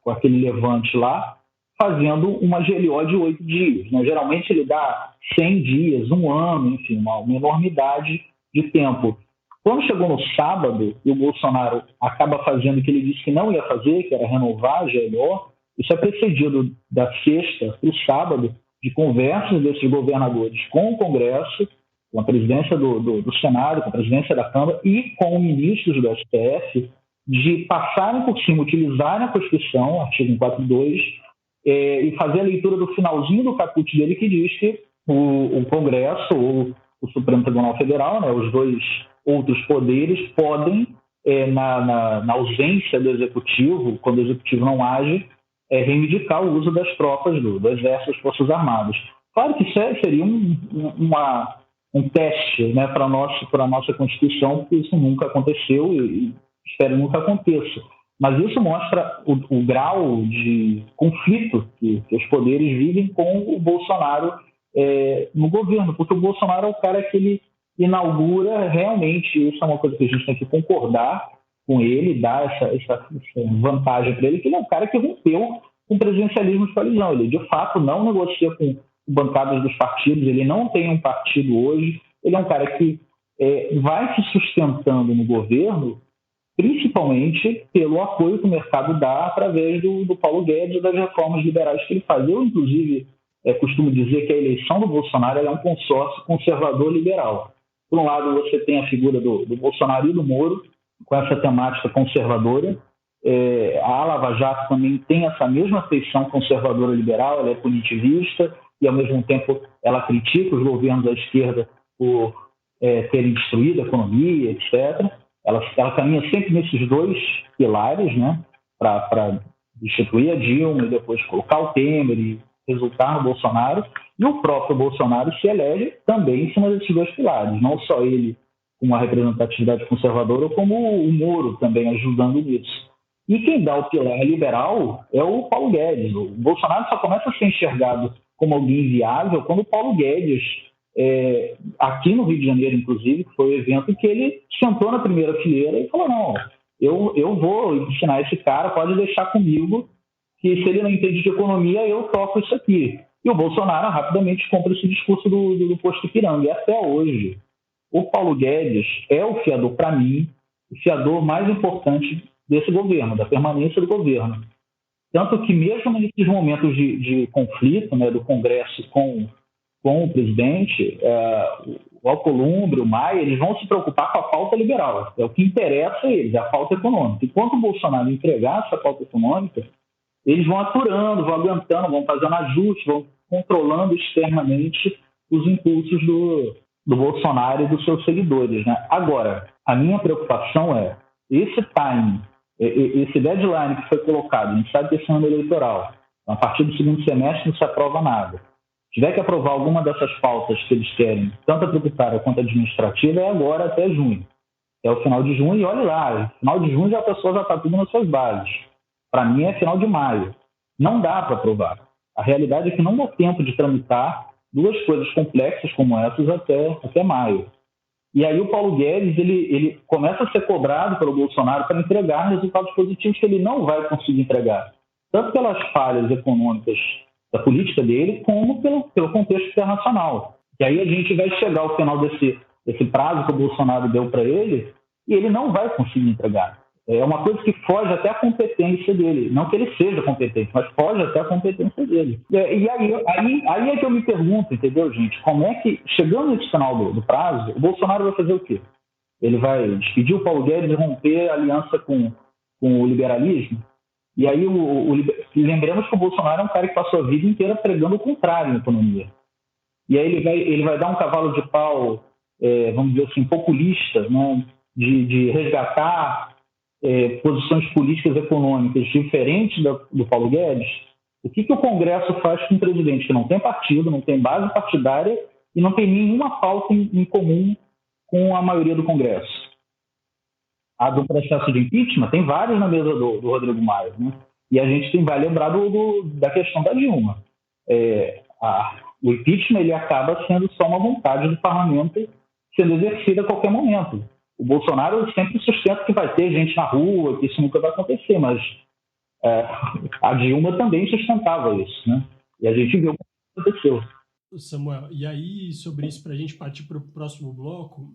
aquele levante lá, fazendo uma GLO de 8 dias. Né? Geralmente ele dá 100 dias, 1 ano, enfim, uma enormidade de tempo. Quando chegou no sábado e o Bolsonaro acaba fazendo o que ele disse que não ia fazer, que era renovar a GLO, isso é precedido da sexta para o sábado de conversas desses governadores com o Congresso, com a presidência do Senado, com a presidência da Câmara e com ministros do STF, de passarem por cima, utilizarem a Constituição, artigo 142, e fazer a leitura do finalzinho do caput dele que diz que o Congresso ou o Supremo Tribunal Federal, né, os 2 outros poderes, podem, na ausência do Executivo, quando o Executivo não age, reivindicar o uso das tropas do Exército e das Forças Armadas. Claro que isso seria um teste, né, para a nossa Constituição, porque isso nunca aconteceu e espero nunca aconteça. Mas isso mostra o grau de conflito que os poderes vivem com o Bolsonaro no governo, porque o Bolsonaro é o cara que inaugura realmente, isso é uma coisa que a gente tem que concordar com ele, dar essa vantagem para ele, que ele é um cara que rompeu com o presidencialismo de coalizão. Ele, de fato, não negocia com bancadas dos partidos, ele não tem um partido hoje, ele é um cara que vai se sustentando no governo, principalmente pelo apoio que o mercado dá através do Paulo Guedes e das reformas liberais que ele faz. Eu, inclusive, costumo dizer que a eleição do Bolsonaro é um consórcio conservador-liberal. Por um lado, você tem a figura do Bolsonaro e do Moro, com essa temática conservadora. A Lava Jato também tem essa mesma feição conservadora-liberal, ela é punitivista e, ao mesmo tempo, ela critica os governos da esquerda por terem destruído a economia, etc. Ela caminha sempre nesses dois pilares, né, para destituir a Dilma e depois colocar o Temer e resultar no Bolsonaro. E o próprio Bolsonaro se elege também em cima desses dois pilares, não só ele com uma representatividade conservadora, como o Moro também ajudando nisso. E quem dá o pilar liberal é o Paulo Guedes. O Bolsonaro só começa a ser enxergado como alguém viável quando o Paulo Guedes, aqui no Rio de Janeiro, inclusive, que foi o evento em que ele sentou na primeira fileira e falou: não, eu vou ensinar esse cara, pode deixar comigo, que se ele não entende de economia, eu toco isso aqui. E o Bolsonaro rapidamente compra esse discurso do posto Ipiranga. E até hoje, o Paulo Guedes é o fiador, para mim, o fiador mais importante desse governo, da permanência do governo. Tanto que mesmo nesses momentos de conflito, né, do Congresso com o presidente, o Alcolumbre, o Maia, eles vão se preocupar com a pauta liberal. É o que interessa a eles, é a pauta econômica. Enquanto o Bolsonaro entregar essa pauta econômica, eles vão aturando, vão aguentando, vão fazendo ajustes, vão controlando externamente os impulsos do Bolsonaro e dos seus seguidores, né? Agora, a minha preocupação é esse time, esse deadline que foi colocado, a gente sabe que esse ano eleitoral, a partir do segundo semestre não se aprova nada. Se tiver que aprovar alguma dessas pautas que eles querem, tanto a tributária quanto a administrativa, é agora até junho. É o final de junho e olhe lá, final de junho a pessoa já está tudo nas suas bases. Para mim é final de maio. Não dá para aprovar. A realidade é que não dá tempo de tramitar duas coisas complexas como essas até maio. E aí o Paulo Guedes ele começa a ser cobrado pelo Bolsonaro para entregar resultados positivos que ele não vai conseguir entregar. Tanto pelas falhas econômicas da política dele, como pelo contexto internacional. E aí a gente vai chegar ao final desse prazo que o Bolsonaro deu para ele e ele não vai conseguir entregar. É uma coisa que foge até a competência dele. Não que ele seja competente, mas foge até a competência dele. E aí é que eu me pergunto, entendeu, gente? Como é que, chegando nesse final do prazo, o Bolsonaro vai fazer o quê? Ele vai despedir o Paulo Guedes e romper a aliança com o liberalismo? E aí, lembremos que o Bolsonaro é um cara que passou a vida inteira pregando o contrário na economia. E aí ele vai dar um cavalo de pau, vamos dizer assim, populista, né, de resgatar posições políticas e econômicas diferentes do Paulo Guedes. O que o Congresso faz com um presidente que não tem partido, não tem base partidária e não tem nenhuma pauta em comum com a maioria do Congresso? A do processo de impeachment, tem vários na mesa do Rodrigo Maia, né? E a gente vai lembrar da questão da Dilma. O impeachment ele acaba sendo só uma vontade do parlamento sendo exercida a qualquer momento. O Bolsonaro sempre sustenta que vai ter gente na rua, que isso nunca vai acontecer, mas a Dilma também sustentava isso, né? E a gente viu o que aconteceu. Samuel, e aí sobre isso, para a gente partir para o próximo bloco,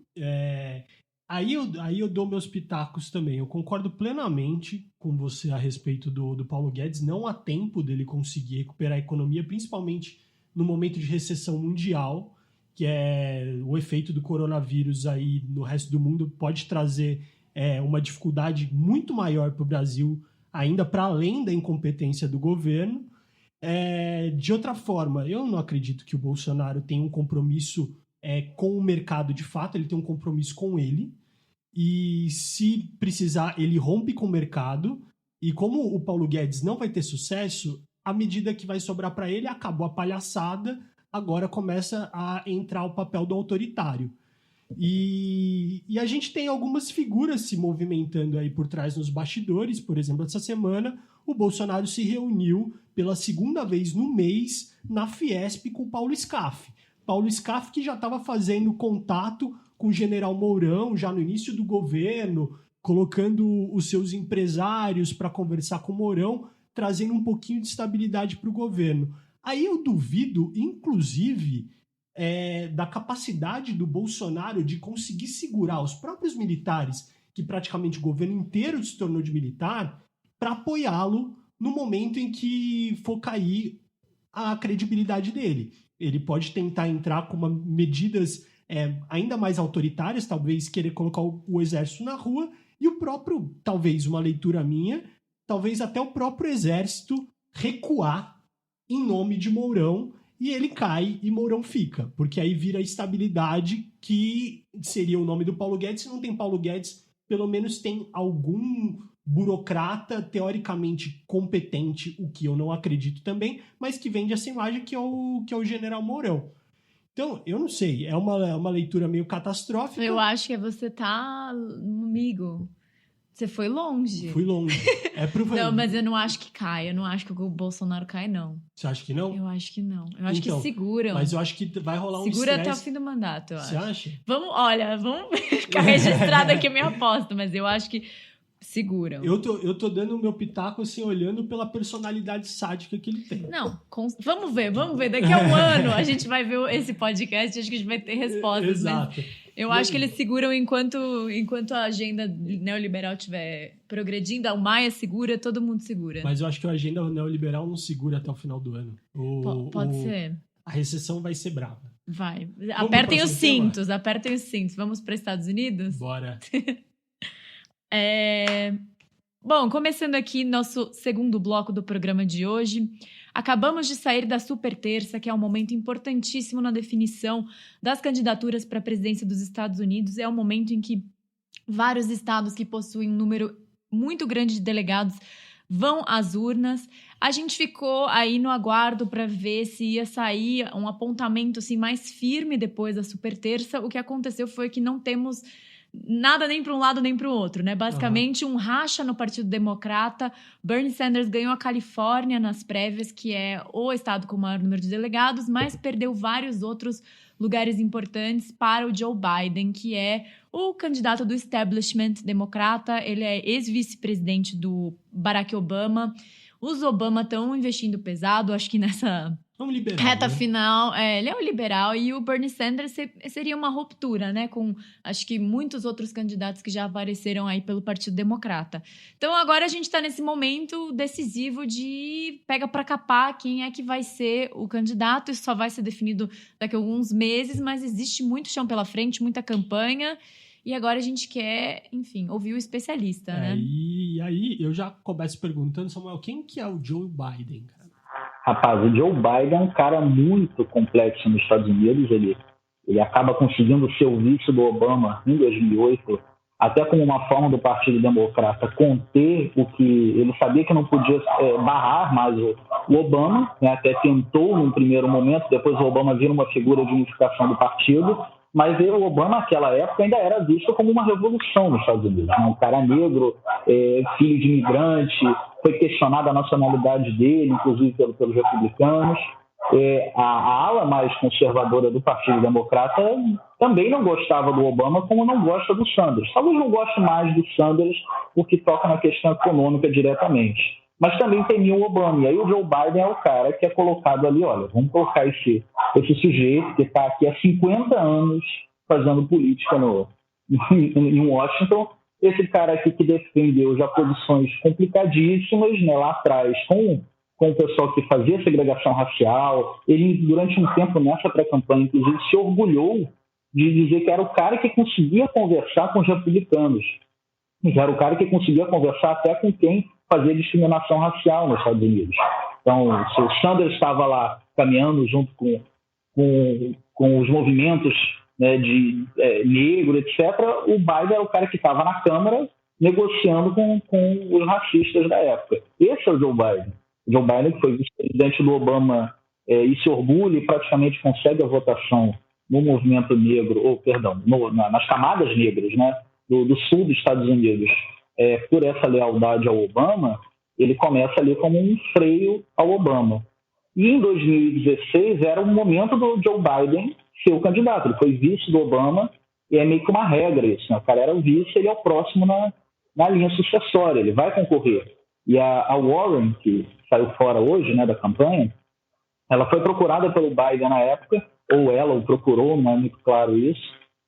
aí eu dou meus pitacos também. Eu concordo plenamente com você a respeito do Paulo Guedes. Não há tempo dele conseguir recuperar a economia, principalmente no momento de recessão mundial, que é o efeito do coronavírus aí no resto do mundo, pode trazer uma dificuldade muito maior para o Brasil, ainda para além da incompetência do governo. De outra forma, eu não acredito que o Bolsonaro tenha um compromisso com o mercado de fato, ele tem um compromisso com ele, e se precisar, ele rompe com o mercado, e como o Paulo Guedes não vai ter sucesso, à medida que vai sobrar para ele, acabou a palhaçada, agora começa a entrar o papel do autoritário. E a gente tem algumas figuras se movimentando aí por trás nos bastidores. Por exemplo, essa semana o Bolsonaro se reuniu pela segunda vez no mês na Fiesp com o Paulo Scaff. Paulo Scaff que já estava fazendo contato com o general Mourão, já no início do governo, colocando os seus empresários para conversar com o Mourão, trazendo um pouquinho de estabilidade para o governo. Aí eu duvido, inclusive, da capacidade do Bolsonaro de conseguir segurar os próprios militares, que praticamente o governo inteiro se tornou de militar, para apoiá-lo no momento em que for cair a credibilidade dele. Ele pode tentar entrar com medidas ainda mais autoritárias, talvez querer colocar o exército na rua, e o próprio, talvez uma leitura minha, talvez até o próprio exército recuar em nome de Mourão, e ele cai e Mourão fica, porque aí vira a estabilidade que seria o nome do Paulo Guedes. Se não tem Paulo Guedes, pelo menos tem algum burocrata teoricamente competente, o que eu não acredito também, mas que vende essa imagem que é o general Mourão. Então, eu não sei, é uma leitura meio catastrófica. Eu acho que você tá, amigo... Você foi longe. Fui longe. Não, mas eu não acho que cai. Eu não acho que o Bolsonaro cai, não. Você acha que não? Eu acho que não. Eu acho que seguram. Mas eu acho que vai rolar um estresse. Segura até o fim do mandato, eu acho. Você acha? Vamos ficar registrado aqui a minha aposta, mas eu acho que seguram. Eu tô dando o meu pitaco, assim, olhando pela personalidade sádica que ele tem. Não, vamos ver. Daqui a um ano a gente vai ver esse podcast e acho que a gente vai ter respostas. Exato. Eu acho que eles seguram enquanto a agenda neoliberal estiver progredindo. A Maia segura, todo mundo segura. Mas eu acho que a agenda neoliberal não segura até o final do ano. Pode ser. A recessão vai ser brava. Vai. Apertem os cintos. Vamos para os Estados Unidos? Bora. Bom, começando aqui nosso segundo bloco do programa de hoje. Acabamos de sair da Super Terça, que é um momento importantíssimo na definição das candidaturas para a presidência dos Estados Unidos. É um momento em que vários estados que possuem um número muito grande de delegados vão às urnas. A gente ficou aí no aguardo para ver se ia sair um apontamento assim, mais firme depois da Super Terça. O que aconteceu foi que não temos nada nem para um lado nem para o outro, né? Basicamente um racha no Partido Democrata. Bernie Sanders ganhou a Califórnia nas prévias, que é o estado com o maior número de delegados, mas perdeu vários outros lugares importantes para o Joe Biden, que é o candidato do establishment democrata. Ele é ex-vice-presidente do Barack Obama. Os Obama estão investindo pesado, acho que nessa reta final. Ele é o liberal e o Bernie Sanders seria uma ruptura, né? Com, acho que, muitos outros candidatos que já apareceram aí pelo Partido Democrata. Então, agora a gente está nesse momento decisivo de pega para capar quem é que vai ser o candidato. Isso só vai ser definido daqui a alguns meses, mas existe muito chão pela frente, muita campanha. E agora a gente quer, enfim, ouvir o especialista, né? E aí eu já começo perguntando, Samuel, quem que é o Joe Biden, cara? Rapaz, o Joe Biden é um cara muito complexo nos Estados Unidos. Ele acaba conseguindo ser o vice do Obama em 2008, até como uma forma do Partido Democrata conter o que ele sabia que não podia barrar mais o Obama, né? Até tentou num primeiro momento, depois o Obama vira uma figura de unificação do partido, mas o Obama naquela época ainda era visto como uma revolução nos Estados Unidos, né? Um cara negro, filho de imigrante, foi questionada a nacionalidade dele, inclusive pelos republicanos. A ala mais conservadora do Partido Democrata também não gostava do Obama, como não gosta do Sanders. Talvez não goste mais do Sanders porque toca na questão econômica diretamente, mas também temia o Obama. E aí o Joe Biden é o cara que é colocado ali, olha, vamos colocar esse sujeito que está aqui há 50 anos fazendo política em Washington. Esse cara aqui que defendeu já posições complicadíssimas, né, lá atrás, com o pessoal que fazia segregação racial. Ele, durante um tempo, nessa pré-campanha, inclusive, se orgulhou de dizer que era o cara que conseguia conversar com os republicanos. Que era o cara que conseguia conversar até com quem fazia discriminação racial nos Estados Unidos. Então, se o Sanders estava lá caminhando junto com os movimentos, né, de negro, etc., o Biden era o cara que estava na Câmara negociando com os racistas da época. Esse é o Joe Biden. O Joe Biden, que foi vice-presidente do Obama e se orgulha e praticamente consegue a votação no movimento negro, nas camadas negras, né, do sul dos Estados Unidos, por essa lealdade ao Obama, ele começa ali como um freio ao Obama. E em 2016 era o momento do Joe Biden ser o candidato. Ele foi vice do Obama e é meio que uma regra isso, né? O cara era o vice, ele é o próximo na linha sucessória, ele vai concorrer. E a Warren, que saiu fora hoje, né, da campanha, ela foi procurada pelo Biden na época, ou ela o procurou, não é muito claro isso,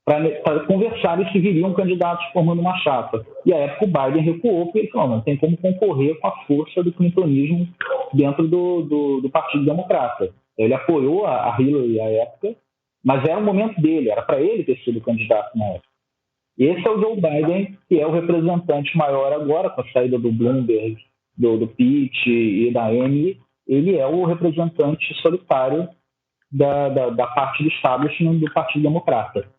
para conversar se viriam candidatos formando uma chapa. E à época o Biden recuou, porque ele falou, não tem como concorrer com a força do clintonismo dentro do Partido Democrata. Ele apoiou a Hillary à época, mas era o momento dele, era para ele ter sido candidato na época. Esse é o Joe Biden, que é o representante maior agora, com a saída do Bloomberg, do Pitt e da Amy. Ele é o representante solitário da parte do establishment do Partido Democrata.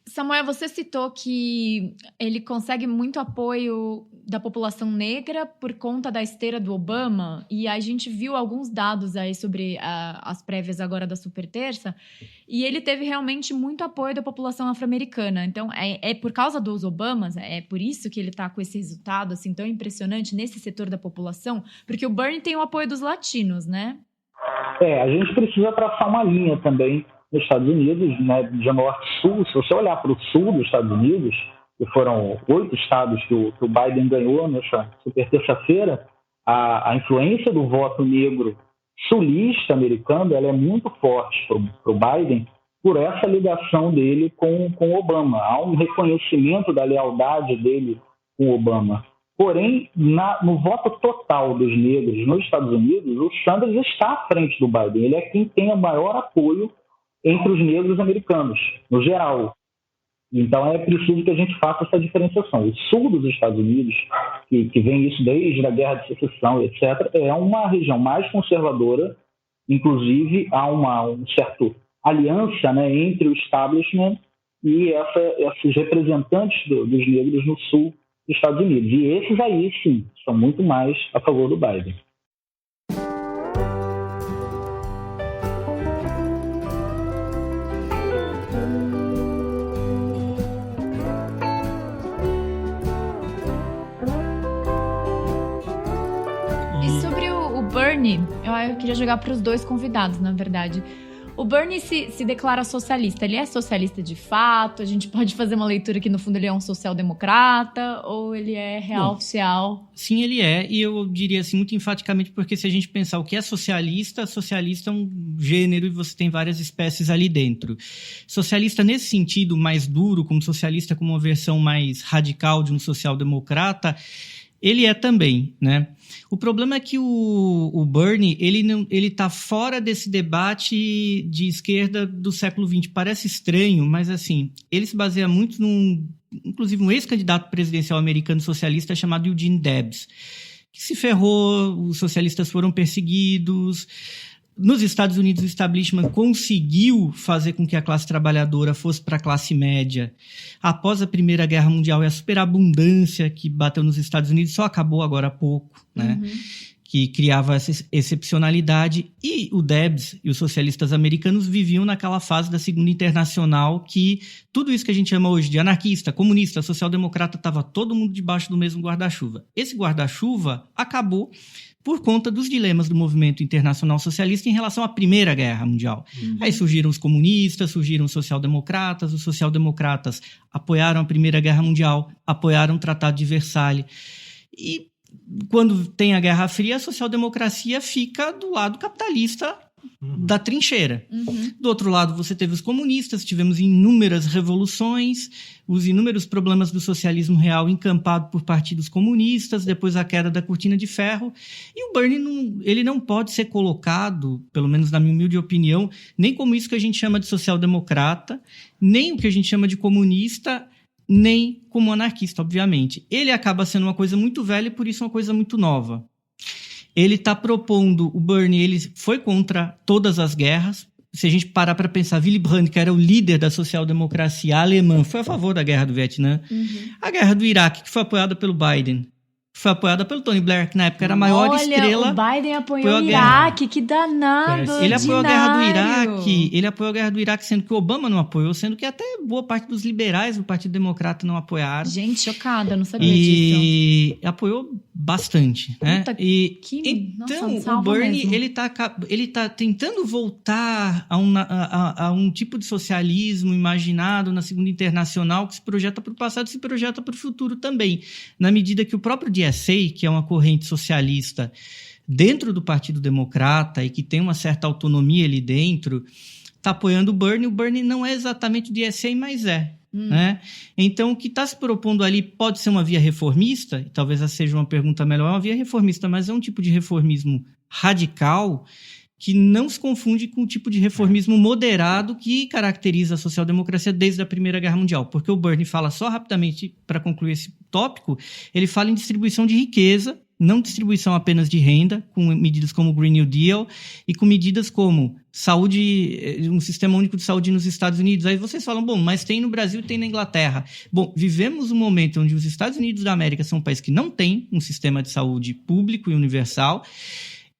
Samuel, você citou que ele consegue muito apoio da população negra por conta da esteira do Obama, e a gente viu alguns dados aí sobre as prévias agora da Superterça, e ele teve realmente muito apoio da população afro-americana. Então, é por causa dos Obamas, é por isso que ele está com esse resultado assim tão impressionante nesse setor da população, porque o Bernie tem o apoio dos latinos, né? A gente precisa traçar uma linha também nos Estados Unidos, né, de norte a sul. Se você olhar para o sul dos Estados Unidos, que foram 8 estados que o Biden ganhou nessa super terça-feira, a influência do voto negro sulista americano ela é muito forte para o Biden por essa ligação dele com o Obama. Há um reconhecimento da lealdade dele com o Obama. Porém, no voto total dos negros nos Estados Unidos, o Sanders está à frente do Biden. Ele é quem tem o maior apoio entre os negros americanos, no geral. Então, é preciso que a gente faça essa diferenciação. O sul dos Estados Unidos, que vem isso desde a Guerra de Secessão, etc., é uma região mais conservadora. Inclusive, há uma certa aliança, né, entre o establishment e esses representantes dos negros no sul dos Estados Unidos. E esses aí, sim, são muito mais a favor do Biden. Bernie, eu queria jogar para os dois convidados, na verdade. O Bernie se declara socialista. Ele é socialista de fato? A gente pode fazer uma leitura que, no fundo, ele é um social-democrata? Ou ele é real oficial? Sim, ele é. E eu diria assim, muito enfaticamente, porque se a gente pensar o que é socialista é um gênero e você tem várias espécies ali dentro. Socialista, nesse sentido mais duro, como socialista como uma versão mais radical de um social-democrata, ele é também, né? O problema é que o Bernie, ele tá fora desse debate de esquerda do século XX. Parece estranho, mas assim, ele se baseia muito inclusive um ex-candidato presidencial americano socialista chamado Eugene Debs, que se ferrou, os socialistas foram perseguidos. Nos Estados Unidos, o establishment conseguiu fazer com que a classe trabalhadora fosse para a classe média após a Primeira Guerra Mundial, e a superabundância que bateu nos Estados Unidos só acabou agora há pouco, né? Que criava essa excepcionalidade. E o Debs e os socialistas americanos viviam naquela fase da Segunda Internacional que tudo isso que a gente chama hoje de anarquista, comunista, social-democrata, estava todo mundo debaixo do mesmo guarda-chuva. Esse guarda-chuva acabou por conta dos dilemas do movimento internacional socialista em relação à Primeira Guerra Mundial. Aí surgiram os comunistas, surgiram os social-democratas apoiaram a Primeira Guerra Mundial, apoiaram o Tratado de Versalhes. E quando tem a Guerra Fria, a social-democracia fica do lado capitalista da trincheira. Do outro lado, você teve os comunistas, tivemos inúmeras revoluções, os inúmeros problemas do socialismo real encampado por partidos comunistas, depois a queda da cortina de ferro, e o Bernie ele não pode ser colocado, pelo menos na minha humilde opinião, nem como isso que a gente chama de social-democrata, nem o que a gente chama de comunista, nem como anarquista, obviamente. Ele acaba sendo uma coisa muito velha e por isso uma coisa muito nova. Ele está propondo, o Bernie, ele foi contra todas as guerras. Se a gente parar para pensar, Willy Brandt, que era o líder da social-democracia alemã, foi a favor da guerra do Vietnã. A guerra do Iraque, que foi apoiada pelo Biden, foi apoiada pelo Tony Blair, que na época era a maior estrela. O Biden apoiou o Iraque, que danado. Ele apoiou a guerra do Iraque, sendo que o Obama não apoiou, sendo que até boa parte dos liberais do Partido Democrata não apoiaram. Gente, chocada, não sabia disso. E apoiou bastante, né? E Nossa, então o Bernie ele tá tentando voltar a um tipo de socialismo imaginado na Segunda Internacional que se projeta para o passado e se projeta para o futuro também, na medida que o próprio DSA, que é uma corrente socialista dentro do Partido Democrata e que tem uma certa autonomia ali dentro, está apoiando o Bernie. O Bernie não é exatamente o DSA, mas é. Né? Então, o que está se propondo ali pode ser uma via reformista, e talvez essa seja uma pergunta melhor, é uma via reformista, mas é um tipo de reformismo radical que não se confunde com o tipo de reformismo moderado que caracteriza a social-democracia desde a Primeira Guerra Mundial, porque o Bernie fala, só rapidamente para concluir esse tópico, ele fala em distribuição de riqueza, não distribuição apenas de renda, com medidas como o Green New Deal e com medidas como saúde, um sistema único de saúde nos Estados Unidos. Aí vocês falam, bom, mas tem no Brasil e tem na Inglaterra. Bom, vivemos um momento onde os Estados Unidos da América são um país que não tem um sistema de saúde público e universal,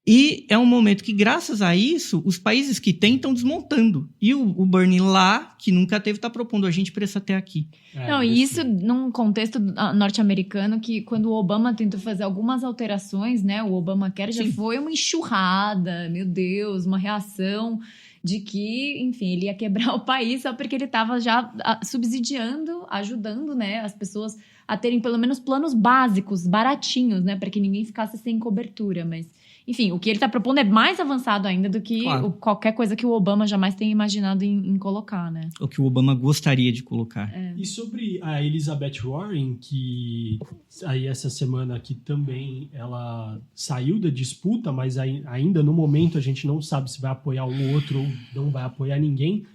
e é um momento que, graças a isso, os países que têm estão desmontando. E o Bernie lá, que nunca teve, está propondo a gente para isso até aqui. Não, e isso num contexto norte-americano que quando o Obama tentou fazer algumas alterações, né? O Obamacare já foi uma enxurrada, meu Deus, uma reação de que, enfim, ele ia quebrar o país só porque ele estava já subsidiando, ajudando, né, as pessoas a terem pelo menos planos básicos, baratinhos, né? Para que ninguém ficasse sem cobertura, mas... Enfim, o que ele está propondo é mais avançado ainda do que qualquer coisa que o Obama jamais tenha imaginado em colocar, né? O que o Obama gostaria de colocar. E sobre a Elizabeth Warren, que aí essa semana aqui também ela saiu da disputa, mas ainda no momento a gente não sabe se vai apoiar um outro ou não vai apoiar ninguém.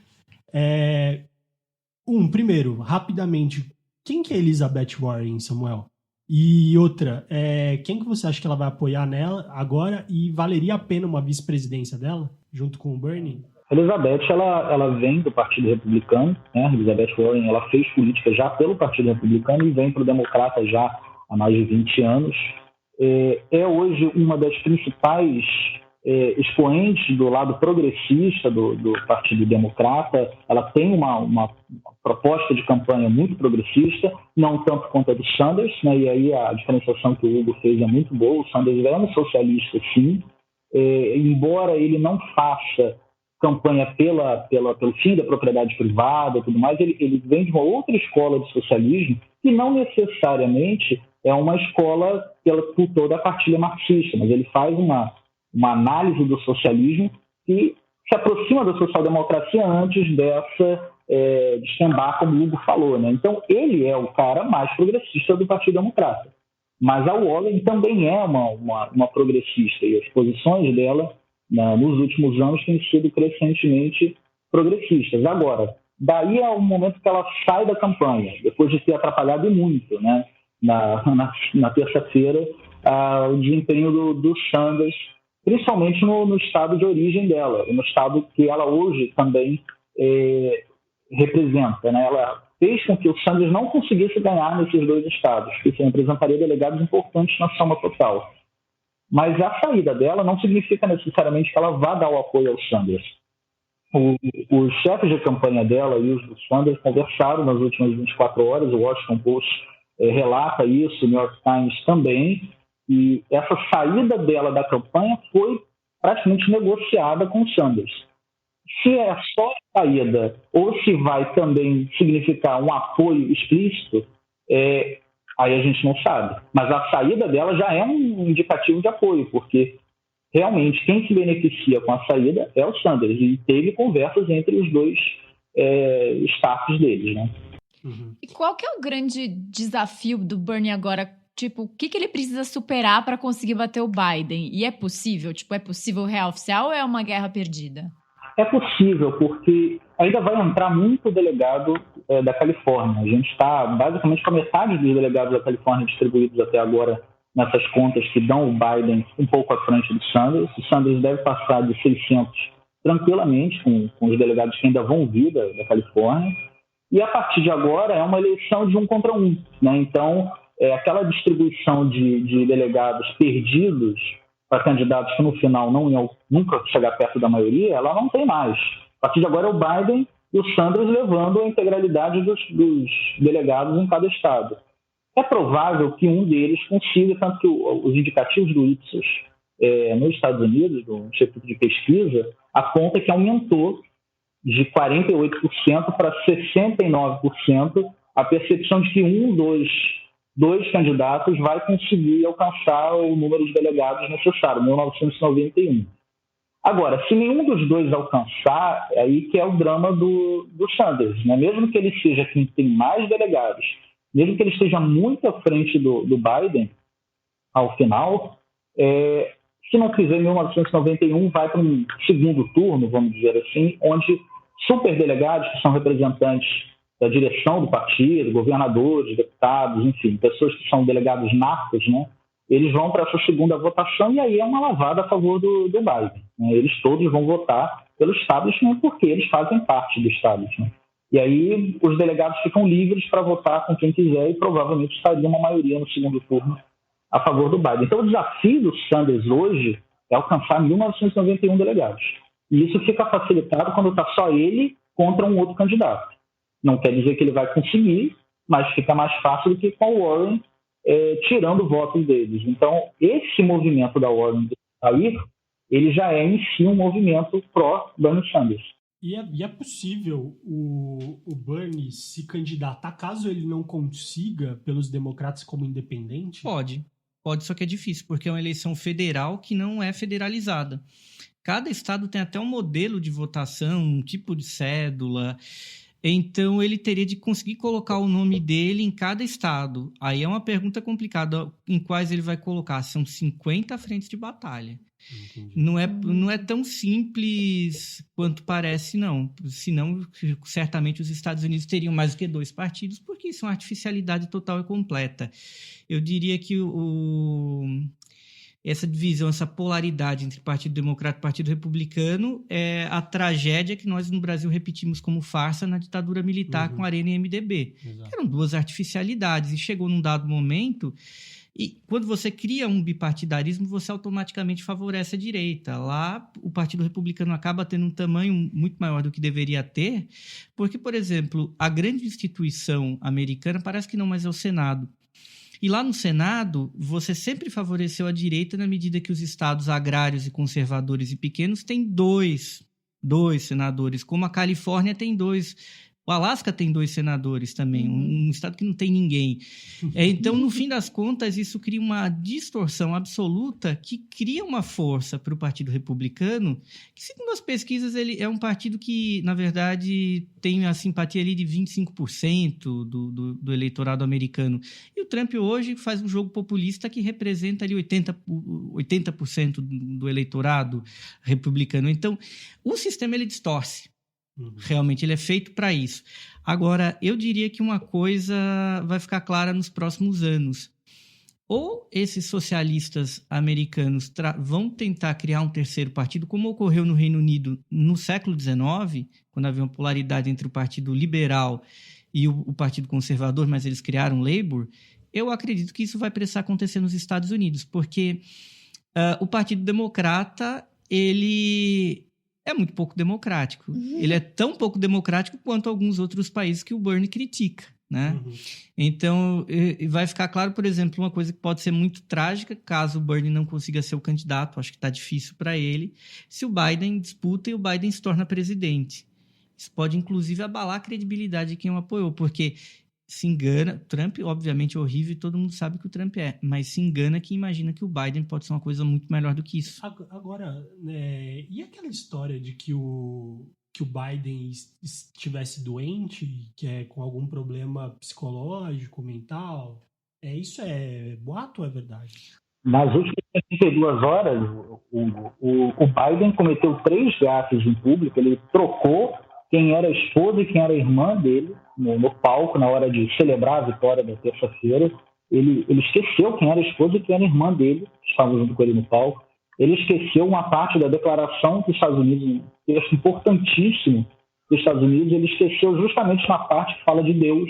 Primeiro, rapidamente, quem que é Elizabeth Warren, Samuel? E outra, quem que você acha que ela vai apoiar nela agora e valeria a pena uma vice-presidência dela, junto com o Bernie? Elizabeth, ela vem do Partido Republicano, né? Elizabeth Warren, ela fez política já pelo Partido Republicano e vem para o Democrata já há mais de 20 anos. É hoje uma das principais expoentes do lado progressista do Partido Democrata. Ela tem uma proposta de campanha muito progressista, não tanto quanto a do Sanders, né? E aí a diferenciação que o Hugo fez é muito boa. O Sanders é um socialista, sim, embora ele não faça campanha pelo fim da propriedade privada e tudo mais, ele vem de uma outra escola de socialismo que não necessariamente é uma escola pela cultura da partilha marxista, mas ele faz uma análise do socialismo que se aproxima da social-democracia antes dessa descambar, como o Hugo falou, né? Então, ele é o cara mais progressista do Partido Democrata. Mas a Warren também é uma progressista, e as posições dela, nos últimos anos, têm sido crescentemente progressistas. Agora, daí é o momento que ela sai da campanha, depois de ter atrapalhado muito, né? Na terça-feira, o desempenho do Sanders, principalmente no estado de origem dela, no estado que ela hoje também representa, né? Ela fez com que o Sanders não conseguisse ganhar nesses dois estados, que representaria delegados importantes na soma total. Mas a saída dela não significa necessariamente que ela vá dar o apoio ao Sanders. Os chefes de campanha dela e os do Sanders conversaram nas últimas 24 horas, o Washington Post relata isso, o New York Times também, e essa saída dela da campanha foi praticamente negociada com o Sanders. Se é só a saída ou se vai também significar um apoio explícito, aí a gente não sabe. Mas a saída dela já é um indicativo de apoio, porque realmente quem se beneficia com a saída é o Sanders, e teve conversas entre os dois staffs deles, né? Uhum. E qual que é o grande desafio do Bernie agora? Tipo, o que ele precisa superar para conseguir bater o Biden? E é possível? Tipo, é possível reoficial ou é uma guerra perdida? É possível, porque ainda vai entrar muito delegado da Califórnia. A gente está basicamente com a metade dos delegados da Califórnia distribuídos até agora nessas contas que dão o Biden um pouco à frente do Sanders. O Sanders deve passar de 600 tranquilamente com os delegados que ainda vão vir da Califórnia. E a partir de agora é uma eleição de 1 contra 1, né? Então, aquela distribuição de delegados perdidos para candidatos que no final não iam nunca chegar perto da maioria, ela não tem mais. A partir de agora é o Biden e o Sanders levando a integralidade dos delegados em cada estado. é provável que um deles consiga, tanto que os indicativos do Ipsos nos Estados Unidos, do Instituto de Pesquisa, aponta que aumentou de 48% para 69% a percepção de que dois candidatos vai conseguir alcançar o número de delegados necessário, 1991. Agora, se nenhum dos dois alcançar, é aí que é o drama do Sanders, né? Mesmo que ele seja quem tem mais delegados, mesmo que ele esteja muito à frente do Biden, ao final, se não fizer em 1991, vai para um segundo turno, vamos dizer assim, onde superdelegados, que são representantes da direção do partido, governadores, deputados, enfim, pessoas que são delegados natos, né? Eles vão para essa segunda votação e aí é uma lavada a favor do Biden, né? Eles todos vão votar pelo establishment porque eles fazem parte do establishment. E aí os delegados ficam livres para votar com quem quiser e provavelmente estaria uma maioria no segundo turno a favor do Biden. Então o desafio do Sanders hoje é alcançar 1991 delegados. E isso fica facilitado quando está só ele contra um outro candidato. Não quer dizer que ele vai conseguir, mas fica mais fácil do que com o Warren tirando votos deles. Então, esse movimento da Warren de sair, ele já é em si um movimento pró-Bernie Sanders. E é possível o Bernie se candidatar caso ele não consiga pelos democratas como independente? Pode, só que é difícil, porque é uma eleição federal que não é federalizada. Cada estado tem até um modelo de votação, um tipo de cédula. Então, ele teria de conseguir colocar o nome dele em cada estado. Aí é uma pergunta complicada em quais ele vai colocar. São 50 frentes de batalha. Não é tão simples quanto parece, não. Senão, certamente, os Estados Unidos teriam mais do que 2 partidos, porque isso é uma artificialidade total e completa. Eu diria que essa divisão, essa polaridade entre Partido Democrata e Partido Republicano é a tragédia que nós no Brasil repetimos como farsa na ditadura militar com Arena e MDB. Exato. Eram 2 artificialidades e chegou num dado momento e quando você cria um bipartidarismo, você automaticamente favorece a direita. Lá, o Partido Republicano acaba tendo um tamanho muito maior do que deveria ter, porque, por exemplo, a grande instituição americana parece que não, mas é o Senado. E lá no Senado, você sempre favoreceu a direita na medida que os estados agrários e conservadores e pequenos têm dois senadores, como a Califórnia tem 2. O Alasca tem 2 senadores também, um estado que não tem ninguém. Então, no fim das contas, isso cria uma distorção absoluta que cria uma força para o Partido Republicano, que, segundo as pesquisas, ele é um partido que, na verdade, tem a simpatia ali de 25% do eleitorado americano. E o Trump hoje faz um jogo populista que representa ali 80% do eleitorado republicano. Então, o sistema ele distorce. Realmente, ele é feito para isso. Agora, eu diria que uma coisa vai ficar clara nos próximos anos. Ou esses socialistas americanos vão tentar criar um terceiro partido, como ocorreu no Reino Unido no século XIX, quando havia uma polaridade entre o Partido Liberal e o Partido Conservador, mas eles criaram o Labour. Eu acredito que isso vai precisar acontecer nos Estados Unidos, porque o Partido Democrata, ele é muito pouco democrático. Ele é tão pouco democrático quanto alguns outros países que o Bernie critica, né? Então, vai ficar claro, por exemplo, uma coisa que pode ser muito trágica, caso o Bernie não consiga ser o candidato, acho que está difícil para ele, se o Biden disputa e o Biden se torna presidente. Isso pode, inclusive, abalar a credibilidade de quem o apoiou, porque se engana, Trump, obviamente, é horrível e todo mundo sabe que o Trump é, mas se engana quem imagina que o Biden pode ser uma coisa muito melhor do que isso. Agora, e aquela história de que o Biden estivesse doente, que é com algum problema psicológico, mental, isso é boato ou é verdade? Nas últimas 72 horas, o Biden cometeu 3 gafes em público, ele trocou quem era a esposa e quem era a irmã dele no palco, na hora de celebrar a vitória da terça-feira. Ele esqueceu quem era a esposa e quem era a irmã dele, que estavam junto com ele no palco. Ele esqueceu uma parte da declaração dos Estados Unidos, que eu acho importantíssimo dos Estados Unidos, ele esqueceu justamente na parte que fala de Deus.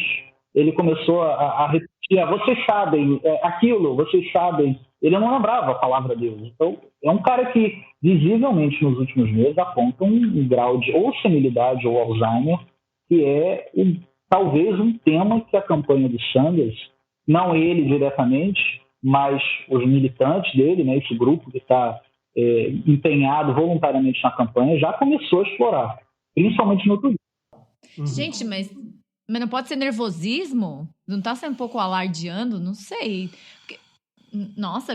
Ele começou a repetir, vocês sabem, aquilo, vocês sabem. Ele não lembrava a palavra Deus. Então, é um cara que, visivelmente, nos últimos meses, aponta um grau de ou senilidade ou Alzheimer, que é talvez um tema que a campanha do Sanders não ele diretamente, mas os militantes dele, né, esse grupo que está empenhado voluntariamente na campanha, já começou a explorar, principalmente no Twitter. Gente, mas não pode ser nervosismo? Não tá sendo um pouco alardeando? Não sei.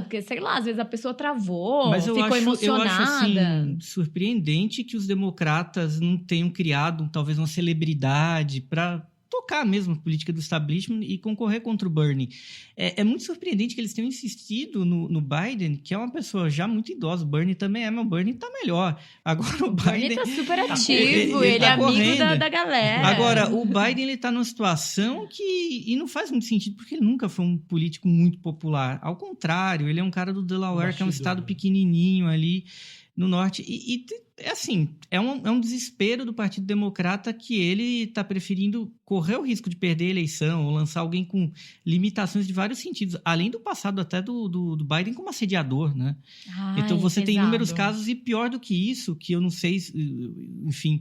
Porque, sei lá, às vezes a pessoa travou, ficou emocionada. Eu acho, assim, surpreendente que os democratas não tenham criado, talvez, uma celebridade para tocar mesmo a política do establishment e concorrer contra o Bernie. É muito surpreendente que eles tenham insistido no Biden, que é uma pessoa já muito idosa. O Bernie também mas o Bernie tá melhor. Agora o Biden... Ele tá super ativo, ele é amigo da galera. Agora, o Biden, ele tá numa situação e não faz muito sentido, porque ele nunca foi um político muito popular. Ao contrário, ele é um cara do Delaware, que é um estado pequenininho ali no norte. Assim, é um desespero do Partido Democrata que ele está preferindo correr o risco de perder a eleição ou lançar alguém com limitações de vários sentidos, além do passado até do Biden como assediador, né? Então você tem inúmeros casos, e pior do que isso, que eu não sei, enfim...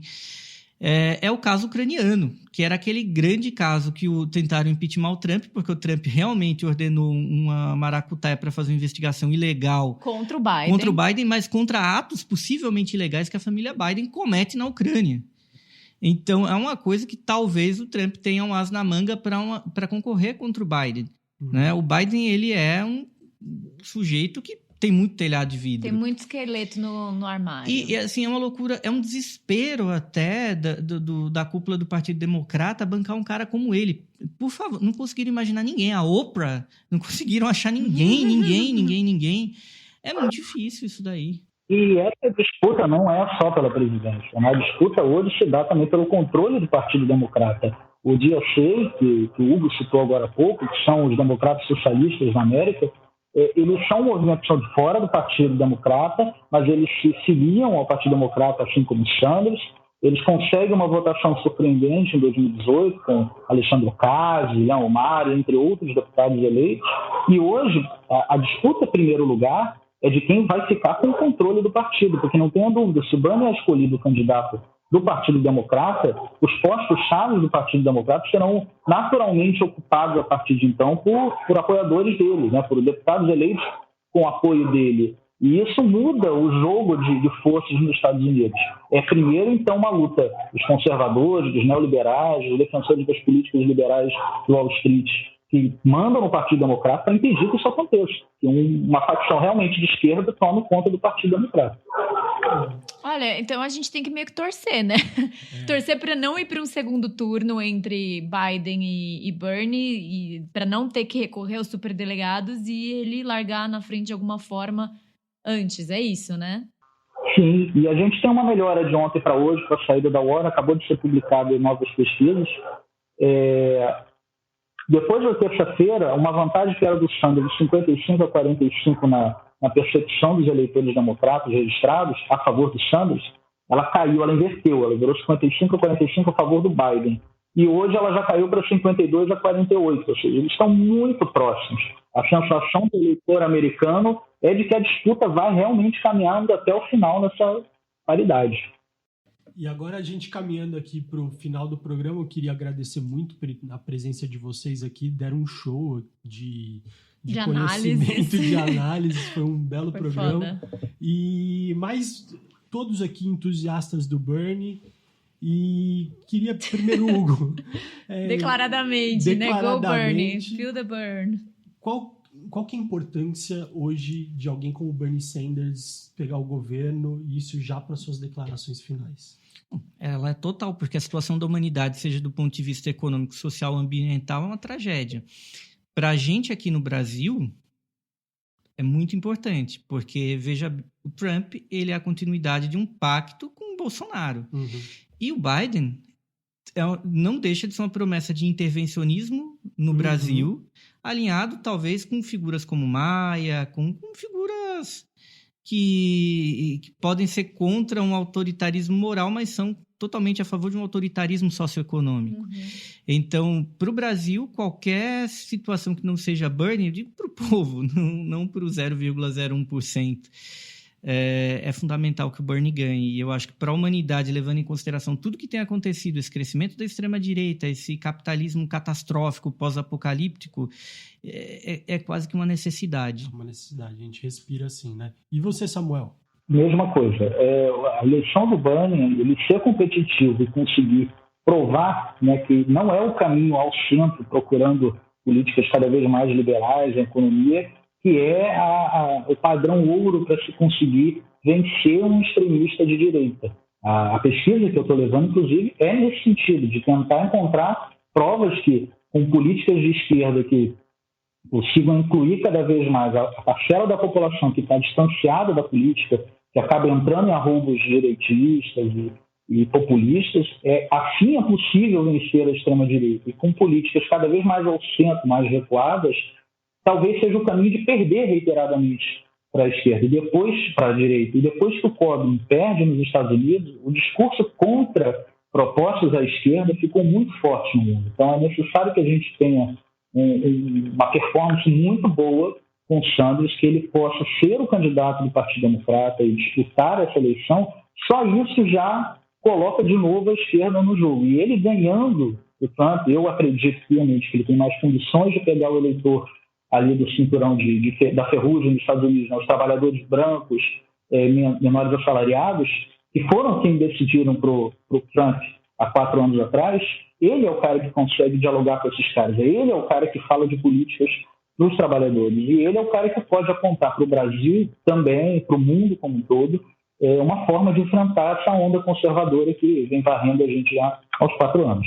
É o caso ucraniano, que era aquele grande caso que tentaram impeachment o Trump, porque o Trump realmente ordenou uma maracutaia para fazer uma investigação ilegal contra o Biden, mas contra atos possivelmente ilegais que a família Biden comete na Ucrânia. Então, é uma coisa que talvez o Trump tenha um as na manga para concorrer contra o Biden. Né? O Biden, ele é um sujeito que tem muito telhado de vidro. Tem muito esqueleto no armário. E assim, é uma loucura, é um desespero até da cúpula do Partido Democrata bancar um cara como ele. Por favor, não conseguiram imaginar ninguém. A Oprah, não conseguiram achar ninguém. É muito difícil isso daí. E essa disputa não é só pela presidência. A disputa hoje se dá também pelo controle do Partido Democrata. O DSA, que o Hugo citou agora há pouco, que são os democratas socialistas na América, eles são um movimento que são de fora do Partido Democrata, mas eles se filiam ao Partido Democrata, assim como os Sanders. Eles conseguem uma votação surpreendente em 2018, com Alexandre Ocasio, Ilhan Omar, entre outros deputados eleitos. E hoje, a disputa em primeiro lugar é de quem vai ficar com o controle do partido, porque não tenha dúvida, se o Bernie é escolhido candidato do Partido Democrata, os postos-chave do Partido Democrata serão naturalmente ocupados a partir de então por apoiadores dele, né, por deputados eleitos com apoio dele. E isso muda o jogo de forças nos Estados Unidos. É primeiro, então, uma luta dos conservadores, dos neoliberais, dos defensores das políticas liberais do Wall Street, que mandam no Partido Democrata para impedir que isso aconteça, que uma facção realmente de esquerda tome conta do Partido Democrata. Olha, então a gente tem que meio que torcer, né? Torcer para não ir para um segundo turno entre Biden e Bernie, e para não ter que recorrer aos superdelegados e ele largar na frente de alguma forma antes, é isso, né? Sim, e a gente tem uma melhora de ontem para hoje, com a saída da Warren, acabou de ser publicado em novas pesquisas. Depois da terça-feira, uma vantagem que era do Sanders de 55 a 45 na percepção dos eleitores democratas registrados a favor do Sanders, ela caiu, ela inverteu, ela virou 55 a 45 a favor do Biden. E hoje ela já caiu para 52 a 48, ou seja, eles estão muito próximos. A sensação do eleitor americano é de que a disputa vai realmente caminhando até o final nessa paridade. E agora a gente caminhando aqui para o final do programa, eu queria agradecer muito a presença de vocês aqui, deram um show de conhecimento, de análise, foi um belo programa. Foda. E mais todos aqui entusiastas do Bernie. E queria primeiro, Hugo... declaradamente, né? Go Bernie, feel the burn. Qual que é a importância hoje de alguém como Bernie Sanders pegar o governo, e isso já para suas declarações finais? Ela é total, porque a situação da humanidade, seja do ponto de vista econômico, social, ambiental, é uma tragédia. Para a gente aqui no Brasil, é muito importante, porque, veja, o Trump, ele é a continuidade de um pacto com o Bolsonaro. Uhum. E o Biden não deixa de ser uma promessa de intervencionismo no Brasil, alinhado talvez com figuras como Maia, com figuras que podem ser contra um autoritarismo moral, mas são totalmente a favor de um autoritarismo socioeconômico. Uhum. Então, para o Brasil, qualquer situação que não seja Bernie, eu digo para o povo, não para o 0,01%. é fundamental que o Bernie ganhe. E eu acho que para a humanidade, levando em consideração tudo que tem acontecido, esse crescimento da extrema-direita, esse capitalismo catastrófico, pós-apocalíptico, é quase que uma necessidade. Uma necessidade, a gente respira assim, né? E você, Samuel? Mesma coisa. A eleição do Bernie, ele ser competitivo e conseguir provar, né, que não é o caminho ao centro, procurando políticas cada vez mais liberais, a economia, que é o padrão ouro para se conseguir vencer um extremista de direita. A pesquisa que eu estou levando, inclusive, é nesse sentido, de tentar encontrar provas que, com políticas de esquerda que consigam incluir cada vez mais a parcela da população que está distanciada da política, que acaba entrando em arroubos direitistas e populistas, assim é possível vencer a extrema-direita. E com políticas cada vez mais ao centro, mais recuadas, talvez seja o caminho de perder reiteradamente para a esquerda e depois para a direita. E depois que o Corbyn perde nos Estados Unidos, o discurso contra propostas à esquerda ficou muito forte no mundo. Então é necessário que a gente tenha uma performance muito boa com o Sanders, que ele possa ser o candidato do Partido Democrata e disputar essa eleição. Só isso já coloca de novo a esquerda no jogo. E ele ganhando, portanto, eu acredito piamente que ele tem mais condições de pegar o eleitor ali do cinturão da ferrugem nos Estados Unidos, né, os trabalhadores brancos, menores assalariados, que foram quem decidiram para o Trump há 4 anos atrás. Ele é o cara que consegue dialogar com esses caras. Ele é o cara que fala de políticas dos trabalhadores. E ele é o cara que pode apontar para o Brasil também, para o mundo como um todo, uma forma de enfrentar essa onda conservadora que vem varrendo a gente já aos 4 anos.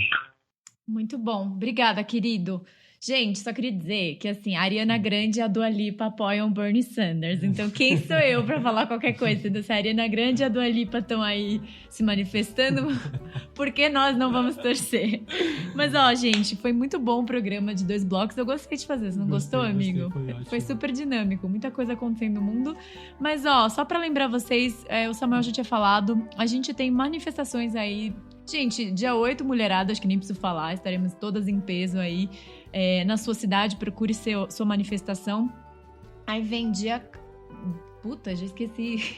Muito bom. Obrigada, querido. Gente, só queria dizer que, assim, a Ariana Grande e a Dua Lipa apoiam Bernie Sanders. Então, quem sou eu para falar qualquer coisa? Se a Ariana Grande e a Dua Lipa estão aí se manifestando, por que nós não vamos torcer? Mas, ó, gente, foi muito bom o programa de 2 blocos. Eu gostei de fazer. Você não gostou, amigo? Foi super dinâmico. Muita coisa acontecendo no mundo. Mas, ó, só para lembrar vocês, o Samuel já tinha falado, a gente tem manifestações aí. Gente, dia 8, mulherada, acho que nem preciso falar, estaremos todas em peso aí na sua cidade, procure sua manifestação. Aí vem dia... Puta, já esqueci.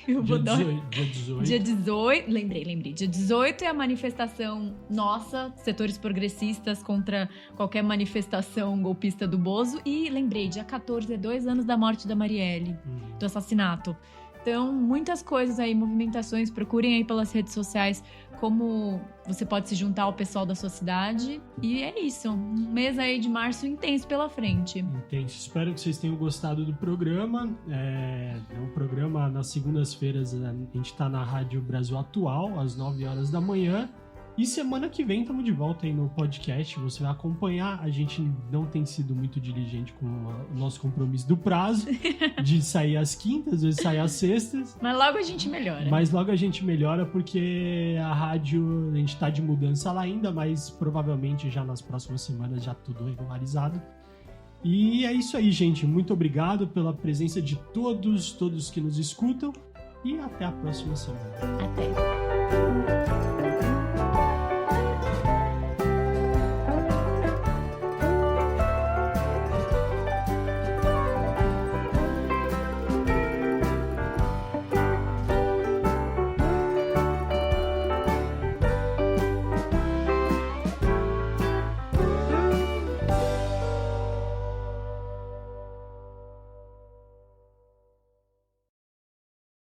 Dia 18, lembrei. Dia 18 é a manifestação nossa, setores progressistas contra qualquer manifestação golpista do Bozo. E lembrei, dia 14 é 2 anos da morte da Marielle, do assassinato. Então, muitas coisas aí, movimentações, procurem aí pelas redes sociais como você pode se juntar ao pessoal da sua cidade. E é isso, um mês aí de março intenso pela frente. Intenso. Espero que vocês tenham gostado do programa. O programa nas segundas-feiras, a gente tá na Rádio Brasil Atual, às 9 horas da manhã. E semana que vem estamos de volta aí no podcast, você vai acompanhar. A gente não tem sido muito diligente com o nosso compromisso do prazo, de sair às quintas, às vezes sair às sextas. Mas logo a gente melhora. Porque a rádio, a gente está de mudança lá ainda, mas provavelmente já nas próximas semanas já tudo regularizado. E é isso aí, gente. Muito obrigado pela presença de todos que nos escutam. E até a próxima semana. Até.